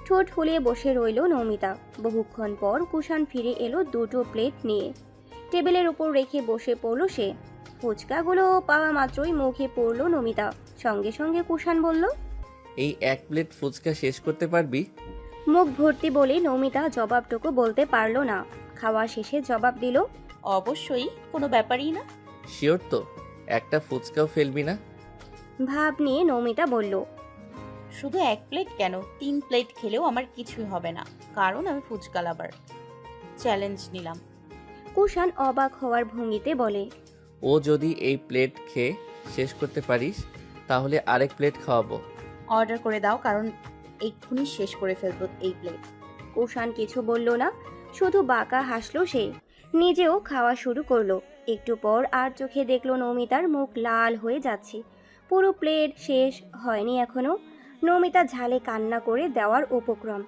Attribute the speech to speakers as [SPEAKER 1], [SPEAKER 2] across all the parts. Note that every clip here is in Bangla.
[SPEAKER 1] ঠোঁট ফুলিয়ে বসে রইল নমিতা। বহুক্ষণ পর কুষাণ ফিরে এলো দুটো প্লেট নিয়ে। টেবিলের উপর রেখে বসে পড়ল সে। ফুচকাগুলো পাওয়া মাত্রই মুখে পড়ল নমিতা। সঙ্গে সঙ্গে কুষাণ বলল,
[SPEAKER 2] এই এক প্লেট ফুচকা শেষ করতে পারবি?
[SPEAKER 1] মুখ ভর্তি বলে নমিতা জবাবটুকু বলতে পারল না। খাওয়া শেষে জবাব দিল,
[SPEAKER 3] অবশ্যই, কোনো ব্যাপারই না।
[SPEAKER 2] শিওর তো? একটা ফুচকাও ফেলবি না?
[SPEAKER 1] ভাব নিয়ে নমিতা বলল,
[SPEAKER 3] শুধু এক প্লেট কেন, 3 প্লেট খেলেও আমার কিছুই হবে না, কারণ আমি ফুচকা লাভার। চ্যালেঞ্জ নিলাম।
[SPEAKER 1] কুষাণ অবাক হওয়ার ভঙ্গিতে বলে,
[SPEAKER 2] ও যদি এই প্লেট খেয়ে শেষ করতে পারিস তাহলে আরেক প্লেট খাওয়াবো।
[SPEAKER 3] অর্ডার করে দাও, কারণ এক্ষুনি শেষ করে ফেলবো এই প্লেট।
[SPEAKER 1] কুষাণ কিছু বলল না, শুধু বাঁকা হাসলো সে। নিজেও খাওয়া শুরু করলো। একটু পর আর চোখে দেখলো নমিতার মুখ লাল হয়ে যাচ্ছে। পুরো প্লেট শেষ হয়নি এখনো। নমিতা ঝালে কান্না করে দেওয়ার উপক্রম।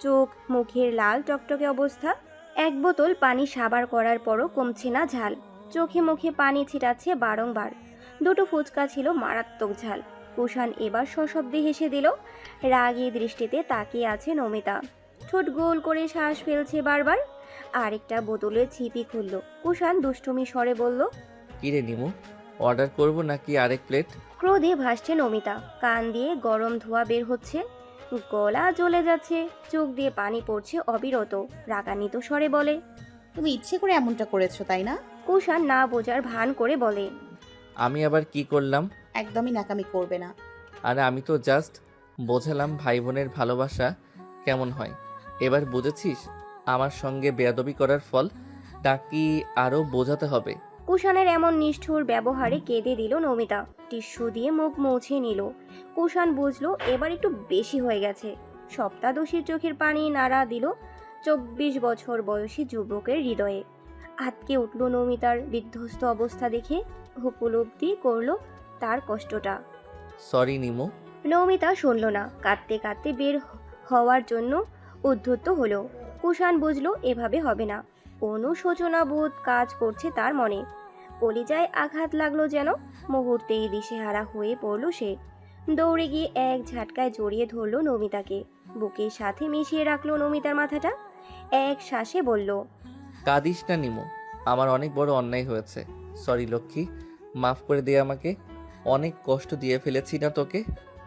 [SPEAKER 1] চোখ মুখের লাল টকটকে অবস্থা। এক বোতল পানি সাবার করার পরও কমছে না ঝাল। চোখে মুখে পানি ছিটাচ্ছে বারংবার। দুটো ফুচকা ছিল মারাত্মক ঝাল। কুষাণ এবার সশব্দে হেসে দিল। রাগী দৃষ্টিতে তাকিয়ে আছে নমিতা। ঠোঁট গোল করে শ্বাস ফেলছে বারবার। আরেকটা বোতলের ছিপি খুলল। কুষাণ দুষ্টুমি স্বরে বলল,
[SPEAKER 2] কিরে নিমু, অর্ডার করব নাকি আরেক প্লেট?
[SPEAKER 1] ক্রোধে ভাসছে নমিতা। কান দিয়ে গরম ধোঁয়া বের হচ্ছে, গলা জ্বলে যাচ্ছে, চোখ দিয়ে পানি পড়ছে অবিরত। রাগান্বিত স্বরে বলে,
[SPEAKER 3] তুমি ইচ্ছে করে এমনটা করেছো, তাই না?
[SPEAKER 1] কুষাণ না বোঝার ভান করে বলে,
[SPEAKER 2] আমি আবার কি করলাম?
[SPEAKER 3] একদমই নাকামি করবে না।
[SPEAKER 2] আরে আমি তো জাস্ট বোঝালাম ভাই বোনের ভালোবাসা কেমন হয়। এবার বুঝেছিস আমার সঙ্গে বেয়াদবি করার ফল? নাকি আরও বোঝাতে হবে?
[SPEAKER 1] কুষাণের এমন নিষ্ঠুর ব্যবহারে কেঁদে দিল নমিতা। টিস্যু দিয়ে মুখ মুছে নিল। কুষাণ বুঝলো এবার একটু বেশি হয়ে গেছে। সপ্তাদশীর চোখের পানি নাড়া দিল 24 বছর বয়সী যুবকের হৃদয়ে। আটকে উঠল নমিতার বিধ্বস্ত অবস্থা দেখে। উপলব্ধি করলো তার কষ্টটা।
[SPEAKER 2] সরি নিমু।
[SPEAKER 1] নমিতা শুনল না। কাঁদতে কাঁদতে বের হওয়ার জন্য উদ্ধত হলো। কুষাণ বুঝলো এভাবে হবে না। অনুশোচনা বোধ কাজ করছে তার মনে। কলিজায় আঘাত লাগলো যেন। মুহূর্তেই দিশেহারা হয়ে পড়ল সে। দৌড়ে গিয়ে এক ঝাটকায় জড়িয়ে ধরলো নমিতাকে। বুকের সাথে মিশিয়ে রাখলো নমিতার মাথাটা। এক শ্বাসে বলল,
[SPEAKER 2] কাঁদিস না নিমু, আমার অনেক বড় অন্যায় হয়েছে। সরি লক্ষ্মী, মাফ করে দে আমাকে। অনেক কষ্ট দিয়ে ফেলেছি না তোকে?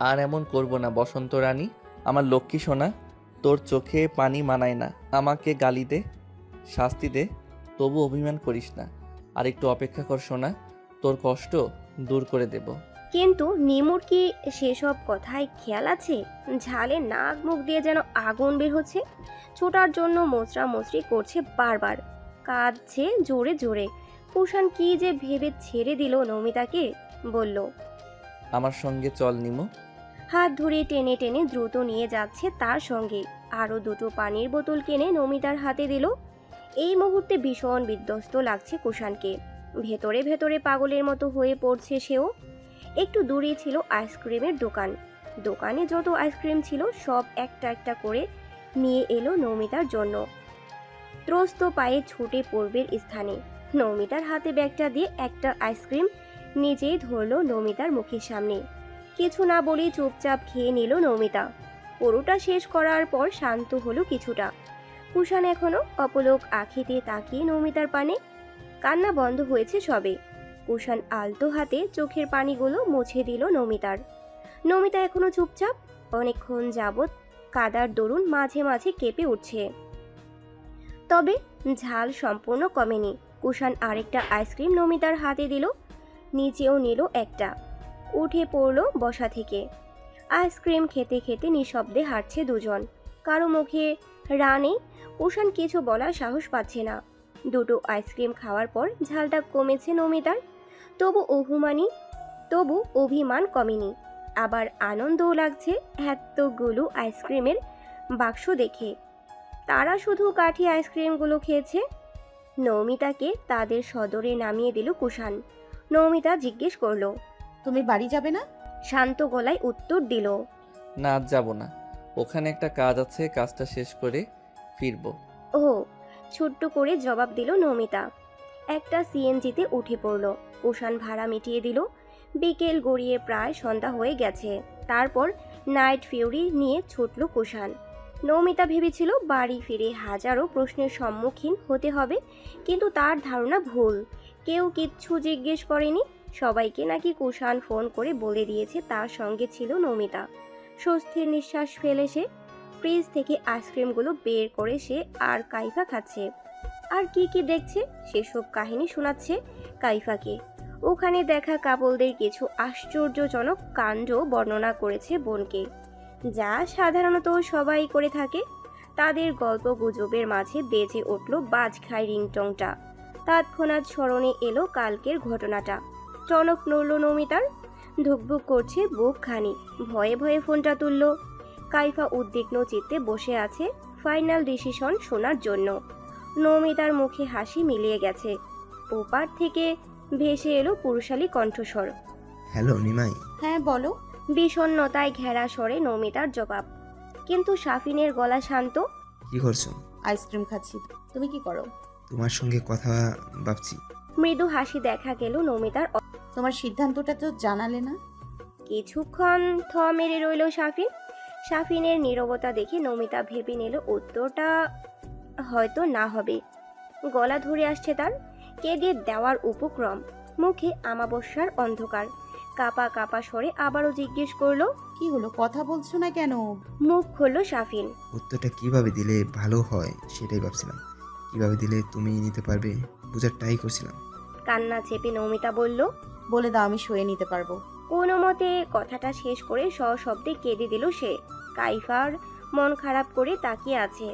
[SPEAKER 2] আর এমন করব না বসন্ত রানী। আমার লক্ষ্মী সোনা, তোর চোখে পানি মানায় না। আমাকে গালি দে, শাস্তি দে, তবু অভিমান করিস না। আর একটু অপেক্ষা কর সোনা, তোর কষ্ট দূর করে দেব।
[SPEAKER 1] কিন্তু নিমুর কি সেসব কথায় খেয়াল আছে? ঝালে নাক মুখ দিয়ে যেন আগুন বের হচ্ছে। ছোটার জন্য মোচড়া মোচড়ি করছে বারবার। কাঁদছে জোরে জোরে। কুষাণ কি যে ভেবে ছেড়ে দিল নমিতাকে। বলল,
[SPEAKER 2] আমার সঙ্গে চল নিমু।
[SPEAKER 1] হাত ধরে টেনে টেনে দ্রুত নিয়ে যাচ্ছে তার সঙ্গে। আরও দুটো পানির বোতল কিনে নমিতার হাতে দিল। এই মুহূর্তে ভীষণ বিধ্বস্ত লাগছে কুষাণকে। ভেতরে ভেতরে পাগলের মতো হয়ে পড়ছে সেও। একটু দূরে ছিল আইসক্রিমের দোকান। দোকানে যত আইসক্রিম ছিল সব একটা একটা করে নিয়ে এলো নমিতার জন্য। ত্রস্ত পায়ে ছুটে পড়বের স্থানে নমিতার হাতে ব্যাগটা দিয়ে একটা আইসক্রিম নিজেই ধরলো নমিতার মুখের সামনে। কিছু না বলেই চুপচাপ খেয়ে নিল নমিতা। পুরোটা শেষ করার পর শান্ত হলো কিছুটা। কুষাণ এখনো অপলক আঁখিতে তাকিয়ে নমিতার পানে। কান্না বন্ধ হয়েছে সবে। কুষাণ আলতো হাতে চোখের পানিগুলো মুছে দিল নমিতার। নমিতা এখনো চুপচাপ। অনেকক্ষণ যাবৎ কাদার দরুন মাঝে মাঝে কেঁপে উঠছে। তবে ঝাল সম্পূর্ণ কমেনি। কুষাণ আরেকটা আইসক্রিম নমিতার হাতে দিল। নিচেও নিল একটা। উঠে পড়ল বসা থেকে। আইসক্রিম খেতে খেতে নিঃশব্দে হাঁটছে দুজন। কারো মুখে রানে। কুষাণ কিছু বলার সাহস পাচ্ছে না। দুটো আইসক্রিম খাওয়ার পর ঝালটা কমেছে নমিতার। তবু অভিমান কমেনি। আবার আনন্দও লাগছে এতগুলো আইসক্রিমের বাক্স দেখে। তারা শুধু কাঠি আইসক্রিমগুলো খেয়েছে। নমিতাকে তাদের সদরে নামিয়ে দিল কুষাণ। নমিতা জিজ্ঞেস করলো,
[SPEAKER 3] তুমি বাড়ি যাবে না?
[SPEAKER 1] শান্ত গলায় উত্তর দিল,
[SPEAKER 2] না আজ যাবো না, ওখানে একটা কাজ আছে, কাজটা শেষ করে ফিরবো।
[SPEAKER 1] ও, ছোট্ট করে জবাব দিল নমিতা। একটা সিএনজিতে উঠে পড়ল। কুষাণ ভাড়া মিটিয়ে দিল। বিকেল গড়িয়ে প্রায় সন্ধ্যা হয়ে গেছে। তারপর নাইট ফিউরি নিয়ে ছুটল কুষাণ। নৌমিতা ভেবেছিল বাড়ি ফিরে হাজারো প্রশ্নের সম্মুখীন হতে হবে, কিন্তু তার ধারণা ভুল। কেউ কিচ্ছু জিজ্ঞেস করেনি। সবাইকে নাকি কুষাণ ফোন করে বলে দিয়েছে তার সঙ্গে ছিল নমিতা। স্বস্তির নিঃশ্বাস ফেলে সে ফ্রিজ থেকে আইসক্রিমগুলো বের করে সে আর কাইফা খাচ্ছে। আর কি কি দেখছে সেসব কাহিনী শোনাচ্ছে কাইফাকে। ওখানে দেখা কাপলদের কিছু আশ্চর্যজনক কাণ্ড বর্ণনা করেছে বোনকে, যা সাধারণত সবাই করে থাকে। তাদের গল্প গুজবের মাঝে বেজে উঠল বাজখাই রিংটংটা। তৎক্ষণাৎ স্মরণে এলো কালকের ঘটনাটা। টনক নড়ল নমিতার, ধুকভুক করছে বুকখানি। ভয়ে ভয়ে ফোনটা তুলল। কাইফা উদ্বিগ্ন চিত্তে বসে আছে ফাইনাল ডিসিশন শোনার জন্য। নমিতার মুখে হাসি মিলিয়ে গেছে। ওপার থেকে ভেসে এলো পুরুষালী কণ্ঠস্বর।
[SPEAKER 4] হ্যালো নিমাই।
[SPEAKER 3] হ্যাঁ বলো।
[SPEAKER 1] বিষণ্ণতায় ঘেরা স্বরে নমিতার জবাব, কিন্তু শাফিনের গলা শান্ত।
[SPEAKER 4] কি করছো?
[SPEAKER 3] আইসক্রিম খাচ্ছি। তুমি কি করো?
[SPEAKER 4] তোমার সঙ্গে কথা ভাবছি।
[SPEAKER 1] মৃদু হাসি দেখা গেল নমিতার।
[SPEAKER 3] তোমার সিদ্ধান্তটা তো জানালে না।
[SPEAKER 1] কিছুক্ষণ থ মেরে রইল শাফিন। শাফিনের নীরবতা দেখে নমিতা ভেবে নিল উত্তরটা হয়তো না হবে। গলা ধরে আসছে তার, কেঁদে দেওয়ার উপক্রম। মুখে আমাবস্যার অন্ধকার। কাপা কাপা স্বরে আবারও জিজ্ঞেস করলো,
[SPEAKER 3] কি হলো, কথা বলছো না কেন?
[SPEAKER 1] মুখ খুলল শাফিন।
[SPEAKER 4] উত্তরটা কিভাবে দিলে ভালো হয় সেটাই ভাবছিলাম। কিভাবে দিলে তুমি নিতে পারবে বোঝার ট্রাই করছিলাম।
[SPEAKER 1] কান্না চেপে নমিতা বলল,
[SPEAKER 3] বলে দাও, আমি সয়ে নিতে পারবো।
[SPEAKER 1] কোনো মতে কথাটা শেষ করে সশব্দে কেঁদে দিল সে। কাইফার মন খারাপ করে তাকিয়ে আছে,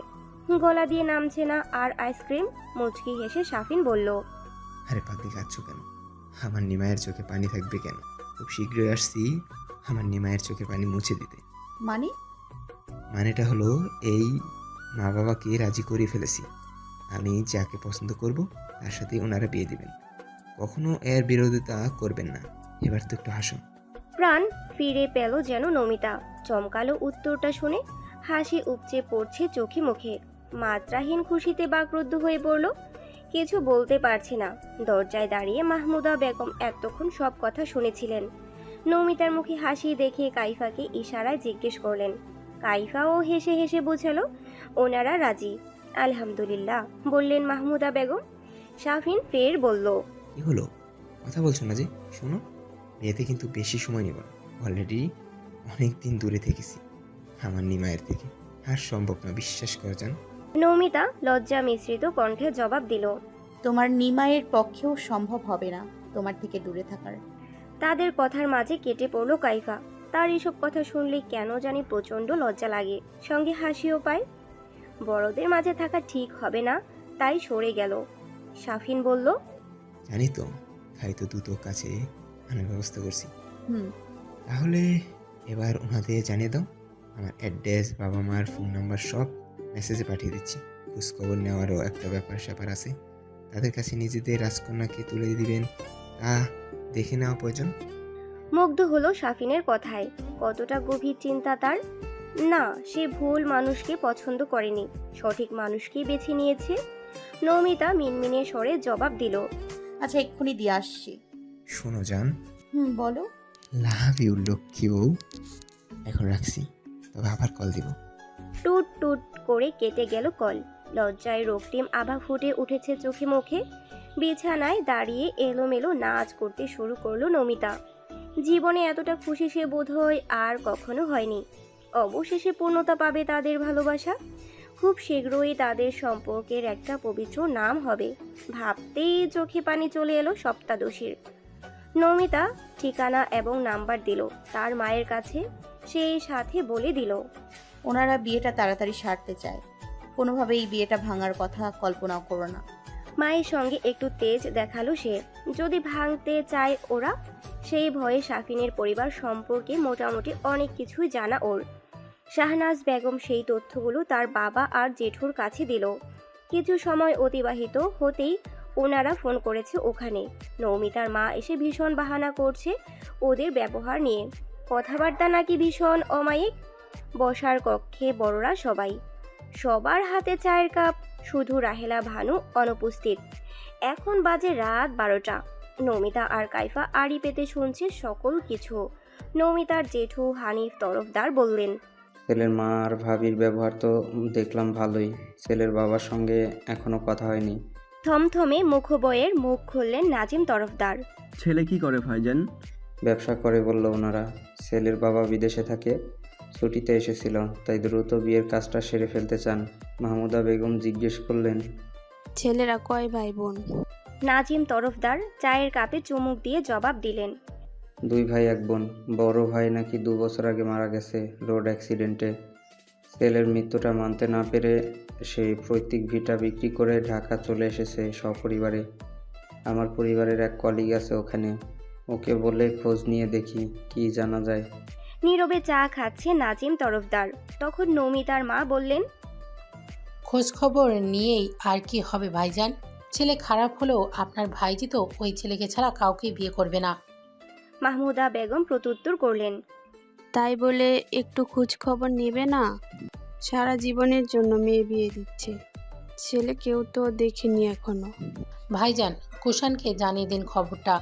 [SPEAKER 1] গলা দিয়ে নামছে না আর আইসক্রিম। মুচকি হেসে শাফিন বলল,
[SPEAKER 4] আরে পাগলি, কাঁদছো কেন? আমার নিমায়ের চোখে পানি থাকবে কেন? খুব শীঘ্রই আসছি আমার নিমায়ের চোখে পানি মুছে দিতে।
[SPEAKER 3] মানে?
[SPEAKER 4] মানেটা হলো এই, মা বাবাকে রাজি করে ফেলেছি। আমি যাকে পছন্দ করব তার সাথে ওনারা বিয়ে দিবেন। কখনো এর বিরোধিতা করবেন না। এবার তো একটু হাসো।
[SPEAKER 1] প্রাণ ফিরে পেল যেন নমিতা। চমকালো উত্তরটা শুনে। হাসি উপচে পড়ছে চোখে মুখে। মাত্রাহীন খুশিতে বাকরুদ্ধ হয়ে পড়ল। কিছু বলতে পারছে না। দরজায় দাঁড়িয়ে মাহমুদা বেগম এতক্ষণ সব কথা শুনেছিলেন। নমিতার মুখে হাসি দেখে কাইফাকে ইশারায় জিজ্ঞেস করলেন। কাইফাও হেসে হেসে বুঝালো ওনারা রাজি। আলহামদুলিল্লাহ বললেন মাহমুদা বেগম। শাফিন ফের বলল,
[SPEAKER 4] কি হলো, কথা বলছো না যে? শোনো, বিয়েতে কিন্তু বেশি সময় নেব না। অলরেডি অনেক দিন দূরে থেকেছি আমার নিমায়ের থেকে। আর সম্ভব না, বিশ্বাস করে যান।
[SPEAKER 1] নমিতা লজ্জা মিশ্রিত কণ্ঠে জবাব দিল,
[SPEAKER 3] তোমার নিমাইয়ের পক্ষেও সম্ভব হবে না তোমার থেকে দূরে থাকার।
[SPEAKER 1] তাদের কথার মাঝে কেটে পড়ল কাইফা। তার এসব কথা শুনলে কেন জানি প্রচণ্ড লজ্জা লাগে, সঙ্গে হাসিও পায়। বড়দের মাঝে থাকা ঠিক হবে না, তাই সরে গেল। শাফিন বলল,
[SPEAKER 4] জানি তো, তাই তো দ্রুত কাছে আনার ব্যবস্থা করছি।
[SPEAKER 3] হুম।
[SPEAKER 4] তাহলে এবার ওনাদের জানিয়ে দাও। আমার অ্যাড্রেস, বাবা মার ফোন নাম্বার সব মেসেজে পাঠিয়ে দিচ্ছি। খোঁজখবর নেওয়ারও একটা ব্যাপার স্যাপার আছে। তাদের কাছে নিজেদের রাজকন্যাকে তুলে দিবেন, তা দেখে নেওয়া প্রয়োজন।
[SPEAKER 1] মুগ্ধ হলো শাফিনের কথায়। কতটা গভীর চিন্তা তার। না, সে ভুল মানুষকে পছন্দ করেনি, সঠিক মানুষকেই বেছে নিয়েছে। নমিতা মিনমিনে স্বরে জবাব দিল,
[SPEAKER 3] আচ্ছা, এক্ষুনি দিয়ে আসছি।
[SPEAKER 4] শোনো জান।
[SPEAKER 3] বলো।
[SPEAKER 4] লাভ ইউ লক্ষ্মী বউ। এখন রাখছি, তবে আবার কল দিব।
[SPEAKER 1] টুট টুট করে কেটে গেল কল। লজ্জায় রক্তিম আভা ফুটে উঠেছে চোখে মুখে। বিছানায় দাঁড়িয়ে এলোমেলো নাচ করতে শুরু করলো নমিতা। জীবনে এতটা খুশি সে বোধহয় আর কখনো হয়নি। অবশেষে পূর্ণতা পাবে তাদের ভালোবাসা। খুব শীঘ্রই তাদের সম্পর্কের একটা পবিত্র নাম হবে। ভাবতেই চোখে পানি চলে এলো সপ্তাদশীর। নমিতা ঠিকানা এবং নাম্বার দিল তার মায়ের কাছে। সেই সাথে বলে দিল,
[SPEAKER 3] ওনারা বিয়েটা তাড়াতাড়ি সারতে চায়। কোনোভাবে এই বিয়েটা ভাঙার কথা কল্পনাও করো না।
[SPEAKER 1] মায়ের সঙ্গে একটু তেজ দেখালো সে। যদি ভাঙতে চায় ওরা। সেই ভয়ে শাফিনের পরিবার সম্পর্কে মোটামুটি অনেক কিছুই জানা ওর। শাহনাজ বেগম সেই তথ্যগুলো তার বাবা আর জেঠুর কাছে দিল। কিছু সময় অতিবাহিত হতেই ওনারা ফোন করেছে ওখানে। নৌমিতার মা এসে ভীষণ বাহানা করছে ওদের ব্যবহার নিয়ে। কথাবার্তা নাকি ভীষণ অমায়িক। বসার কক্ষে বড়রা সবাই, সবার হাতে চায়ের কাপ, শুধু রাহেলা ভানু অনুপস্থিত। এখন বাজে রাত 12টা। নমিতা আর কাইফা আড়ি পেতে শুনছে সকল কিছু। নমিতার জেঠু হানিফ তরফদার বললেন,
[SPEAKER 5] ছেলের মা আর ভাবির ব্যবহার তো দেখলাম ভালোই। ছেলের বাবার সঙ্গে এখনো কথা হয়নি।
[SPEAKER 1] থমথমে মুখবয়ের মুখ খুললেন নাজিম তরফদার।
[SPEAKER 6] ছেলে কি করে ভাইজান?
[SPEAKER 5] ব্যবসা করে বলল ওনারা। ছেলের বাবা বিদেশে থাকে, ছুটিতে এসেছিল, তাই দ্রুত বিয়ের কাজটা সেরে ফেলতে চান। মাহমুদা বেগম জিজ্ঞেস করলেন,
[SPEAKER 7] ছেলেরা কয় ভাই বোন?
[SPEAKER 1] নাজিম তরফদার চায়ের কাপে চুমুক দিয়ে জবাব দিলেন।
[SPEAKER 5] 2 ভাই 1 বোন। বড় ভাই নাকি 2 বছর আগে মারা গেছে রোড অ্যাক্সিডেন্টে। ছেলের মৃত্যুটা মানতে না পেরে সেই পৈতৃক ভিটা বিক্রি করে ঢাকা চলে এসেছে সপরিবারে। আমার পরিবারের এক কলিগ আছে ওখানে, ওকে বলে খোঁজ নিয়ে দেখি কি জানা যায়।
[SPEAKER 1] নীরবে চা খাচ্ছে নাজিম তরফদার। তখন নমিতার মা বললেন,
[SPEAKER 8] খোঁজ খবর নিয়েই আর কি হবে ভাইজান? ছেলে খারাপ হলেও আপনার ভাইজি তো ওই ছেলেকে ছাড়া কাউকে বিয়ে করবে না।
[SPEAKER 1] মাহমুদা বেগম প্রত্যুত্তর করলেন,
[SPEAKER 7] তাই বলে একটু খোঁজ খবর নেবে না? সারা জীবনের জন্য মেয়ে বিয়ে দিচ্ছে, ছেলে কেউ তো দেখেনি এখনো।
[SPEAKER 8] ভাইজান, কুষাণকে জানিয়ে দিন খবরটা।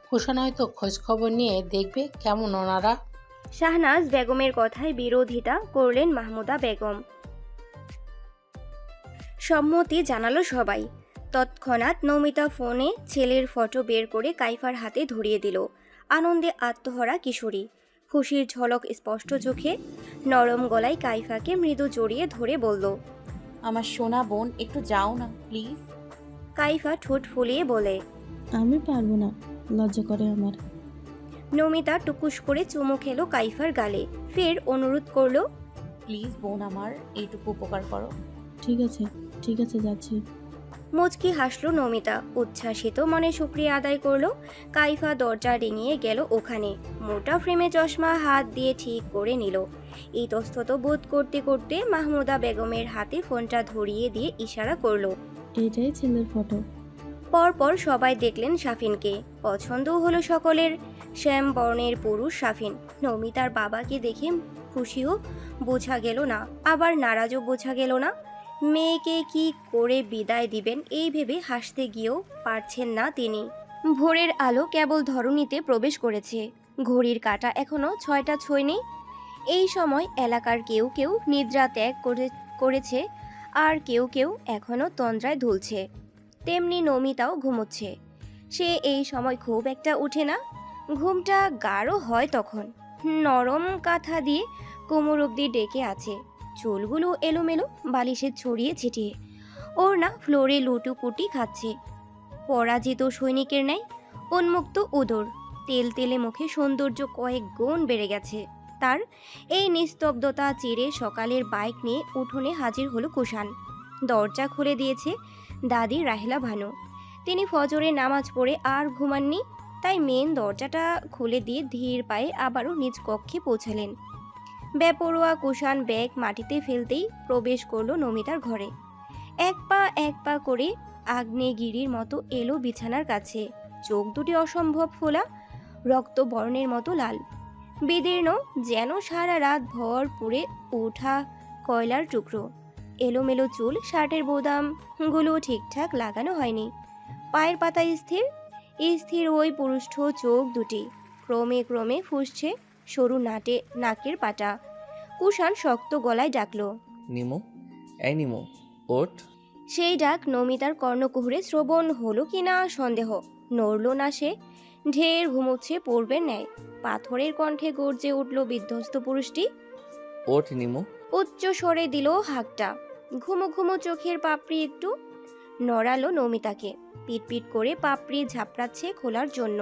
[SPEAKER 8] কুষাণ হয়তো খোঁজ খবর নিয়ে দেখবে কেমন ওনারা।
[SPEAKER 1] শাহনাজ বেগমের কথায় বিরোধিতা করলেন মাহমুদা বেগম। সম্মতি জানালো সবাই। তৎক্ষণাৎ নমিতা ফোনে ছেলের ফটো বের করে কাইফার হাতে ধরিয়ে দিল। আনন্দে আত্মহারা কিশোরী, খুশির ঝলক স্পষ্ট চোখে। নরম গলায় কাইফাকে মৃদু জড়িয়ে ধরে বলল,
[SPEAKER 3] আমার সোনা বোন, একটু যাও না প্লিজ।
[SPEAKER 1] কাইফা ঠোঁট ফুলিয়ে বলে,
[SPEAKER 9] আমি পারবো না, লজ্জা করে আমার।
[SPEAKER 1] নমিতা টুকুস করে চুমু খেলো কাইফার গালে, ফের অনুরোধ করলো,
[SPEAKER 3] প্লিজ বোন আমার, এইটুকু উপকার করো।
[SPEAKER 9] ঠিক আছে, ঠিক আছে, যাচ্ছি।
[SPEAKER 1] মুচকি হাসলো নমিতা, উচ্ছ্বাসিত মনে শুকরিয়া আদায় করলো। কাইফা দরজা ডিঙিয়ে গেল ওখানে, মোটা ফ্রেমে চশমা হাত দিয়ে ঠিক করে নিল। ইতস্তত বোধ করতে করতে মাহমুদা বেগমের হাতে ফোনটা ধরিয়ে দিয়ে ইশারা করলো।
[SPEAKER 9] এটাই ছেলের ফটো।
[SPEAKER 1] পরপর সবাই দেখলেন শাফিনকে, পছন্দও হলো সকলের। শ্যাম বর্ণের পুরুষ শাফিন। নমিতার বাবাকে দেখে খুশিও বোঝা গেল না, আবার নারাজও বোঝা গেল না। মেয়েকে কি করে বিদায় দিবেন এই ভেবে হাসতে গিয়েও পারছেন না তিনি। ভোরের আলো কেবল ধরণীতে প্রবেশ করেছে, ঘড়ির কাঁটা এখনো 6টা ছোঁয়নি। এই সময় এলাকার কেউ কেউ নিদ্রা ত্যাগ করেছে, আর কেউ কেউ এখনো তন্দ্রায় দুলছে। তেমনি নমিতাও ঘুমোচ্ছে। সে এই সময় খুব একটা উঠে না, ঘুমটা গাঢ় হয় তখন। নরম কাঁথা দিয়ে কোমর অবধি ডেকে আছে, চুলগুলো এলোমেলো বালিশে ছড়িয়ে ছিটিয়ে। ওর না ফ্লোরে লুটুপুটি খাচ্ছে পরাজিত সৈনিকের ন্যায়। উন্মুক্ত উদর, তেল তেলে মুখে সৌন্দর্য কয়েক গুণ বেড়ে গেছে তার। এই নিস্তব্ধতা চিরে সকালের বাইক নিয়ে উঠোনে হাজির হলো কুষাণ। দরজা খুলে দিয়েছে দাদি রাহেলা ভানু। তিনি ফজরে নামাজ পড়ে আর ঘুমাননি, তাই মেন দরজাটা খুলে দিয়ে ধীর পায়ে আবারও নিজ কক্ষে পৌঁছালেন। বেপরোয়া কুষাণ ব্যাগ মাটিতে ফেলতেই প্রবেশ করলো নমিতার ঘরে। এক পা করে আগ্নেয়গিরির মতো এলো বিছানার কাছে। চোখ দুটি অসম্ভব ফোলা, রক্তবর্ণের মতো লাল, বিদীর্ণ, যেন সারা রাত ভর পুড়ে ওঠা কয়লার টুকরো। এলোমেলো চুল, শার্টের বোতামগুলো ঠিকঠাক লাগানো হয়নি। পায়ের পাতা স্থির স্থির ওই পুরুষ্ঠ চোখ দুটি। ক্রমে ক্রমে ফুসছে সরু নাকের পাটা। কুষাণ শক্ত গলায় ডাকলো,
[SPEAKER 2] নিমো, এই নিমো, ওঠ।
[SPEAKER 1] সেই ডাক নমিতার কর্ণকুহরে শ্রবণ হলো কিনা সন্দেহ। নড়ল না সে, ঢের ঘুমোচ্ছে পূর্বের ন্যায়। পাথরের কণ্ঠে গর্জে উঠল বিধ্বস্ত পুরুষটি।
[SPEAKER 2] ওঠ নিমো।
[SPEAKER 1] উচ্চ স্বরে দিল হাঁকটা। ঘুমো ঘুমো চোখের পাপড়ি একটু নড়ালো নমিতাকে। পিটপিট করে পাপড়ি ঝাপড়াচ্ছে খোলার জন্য।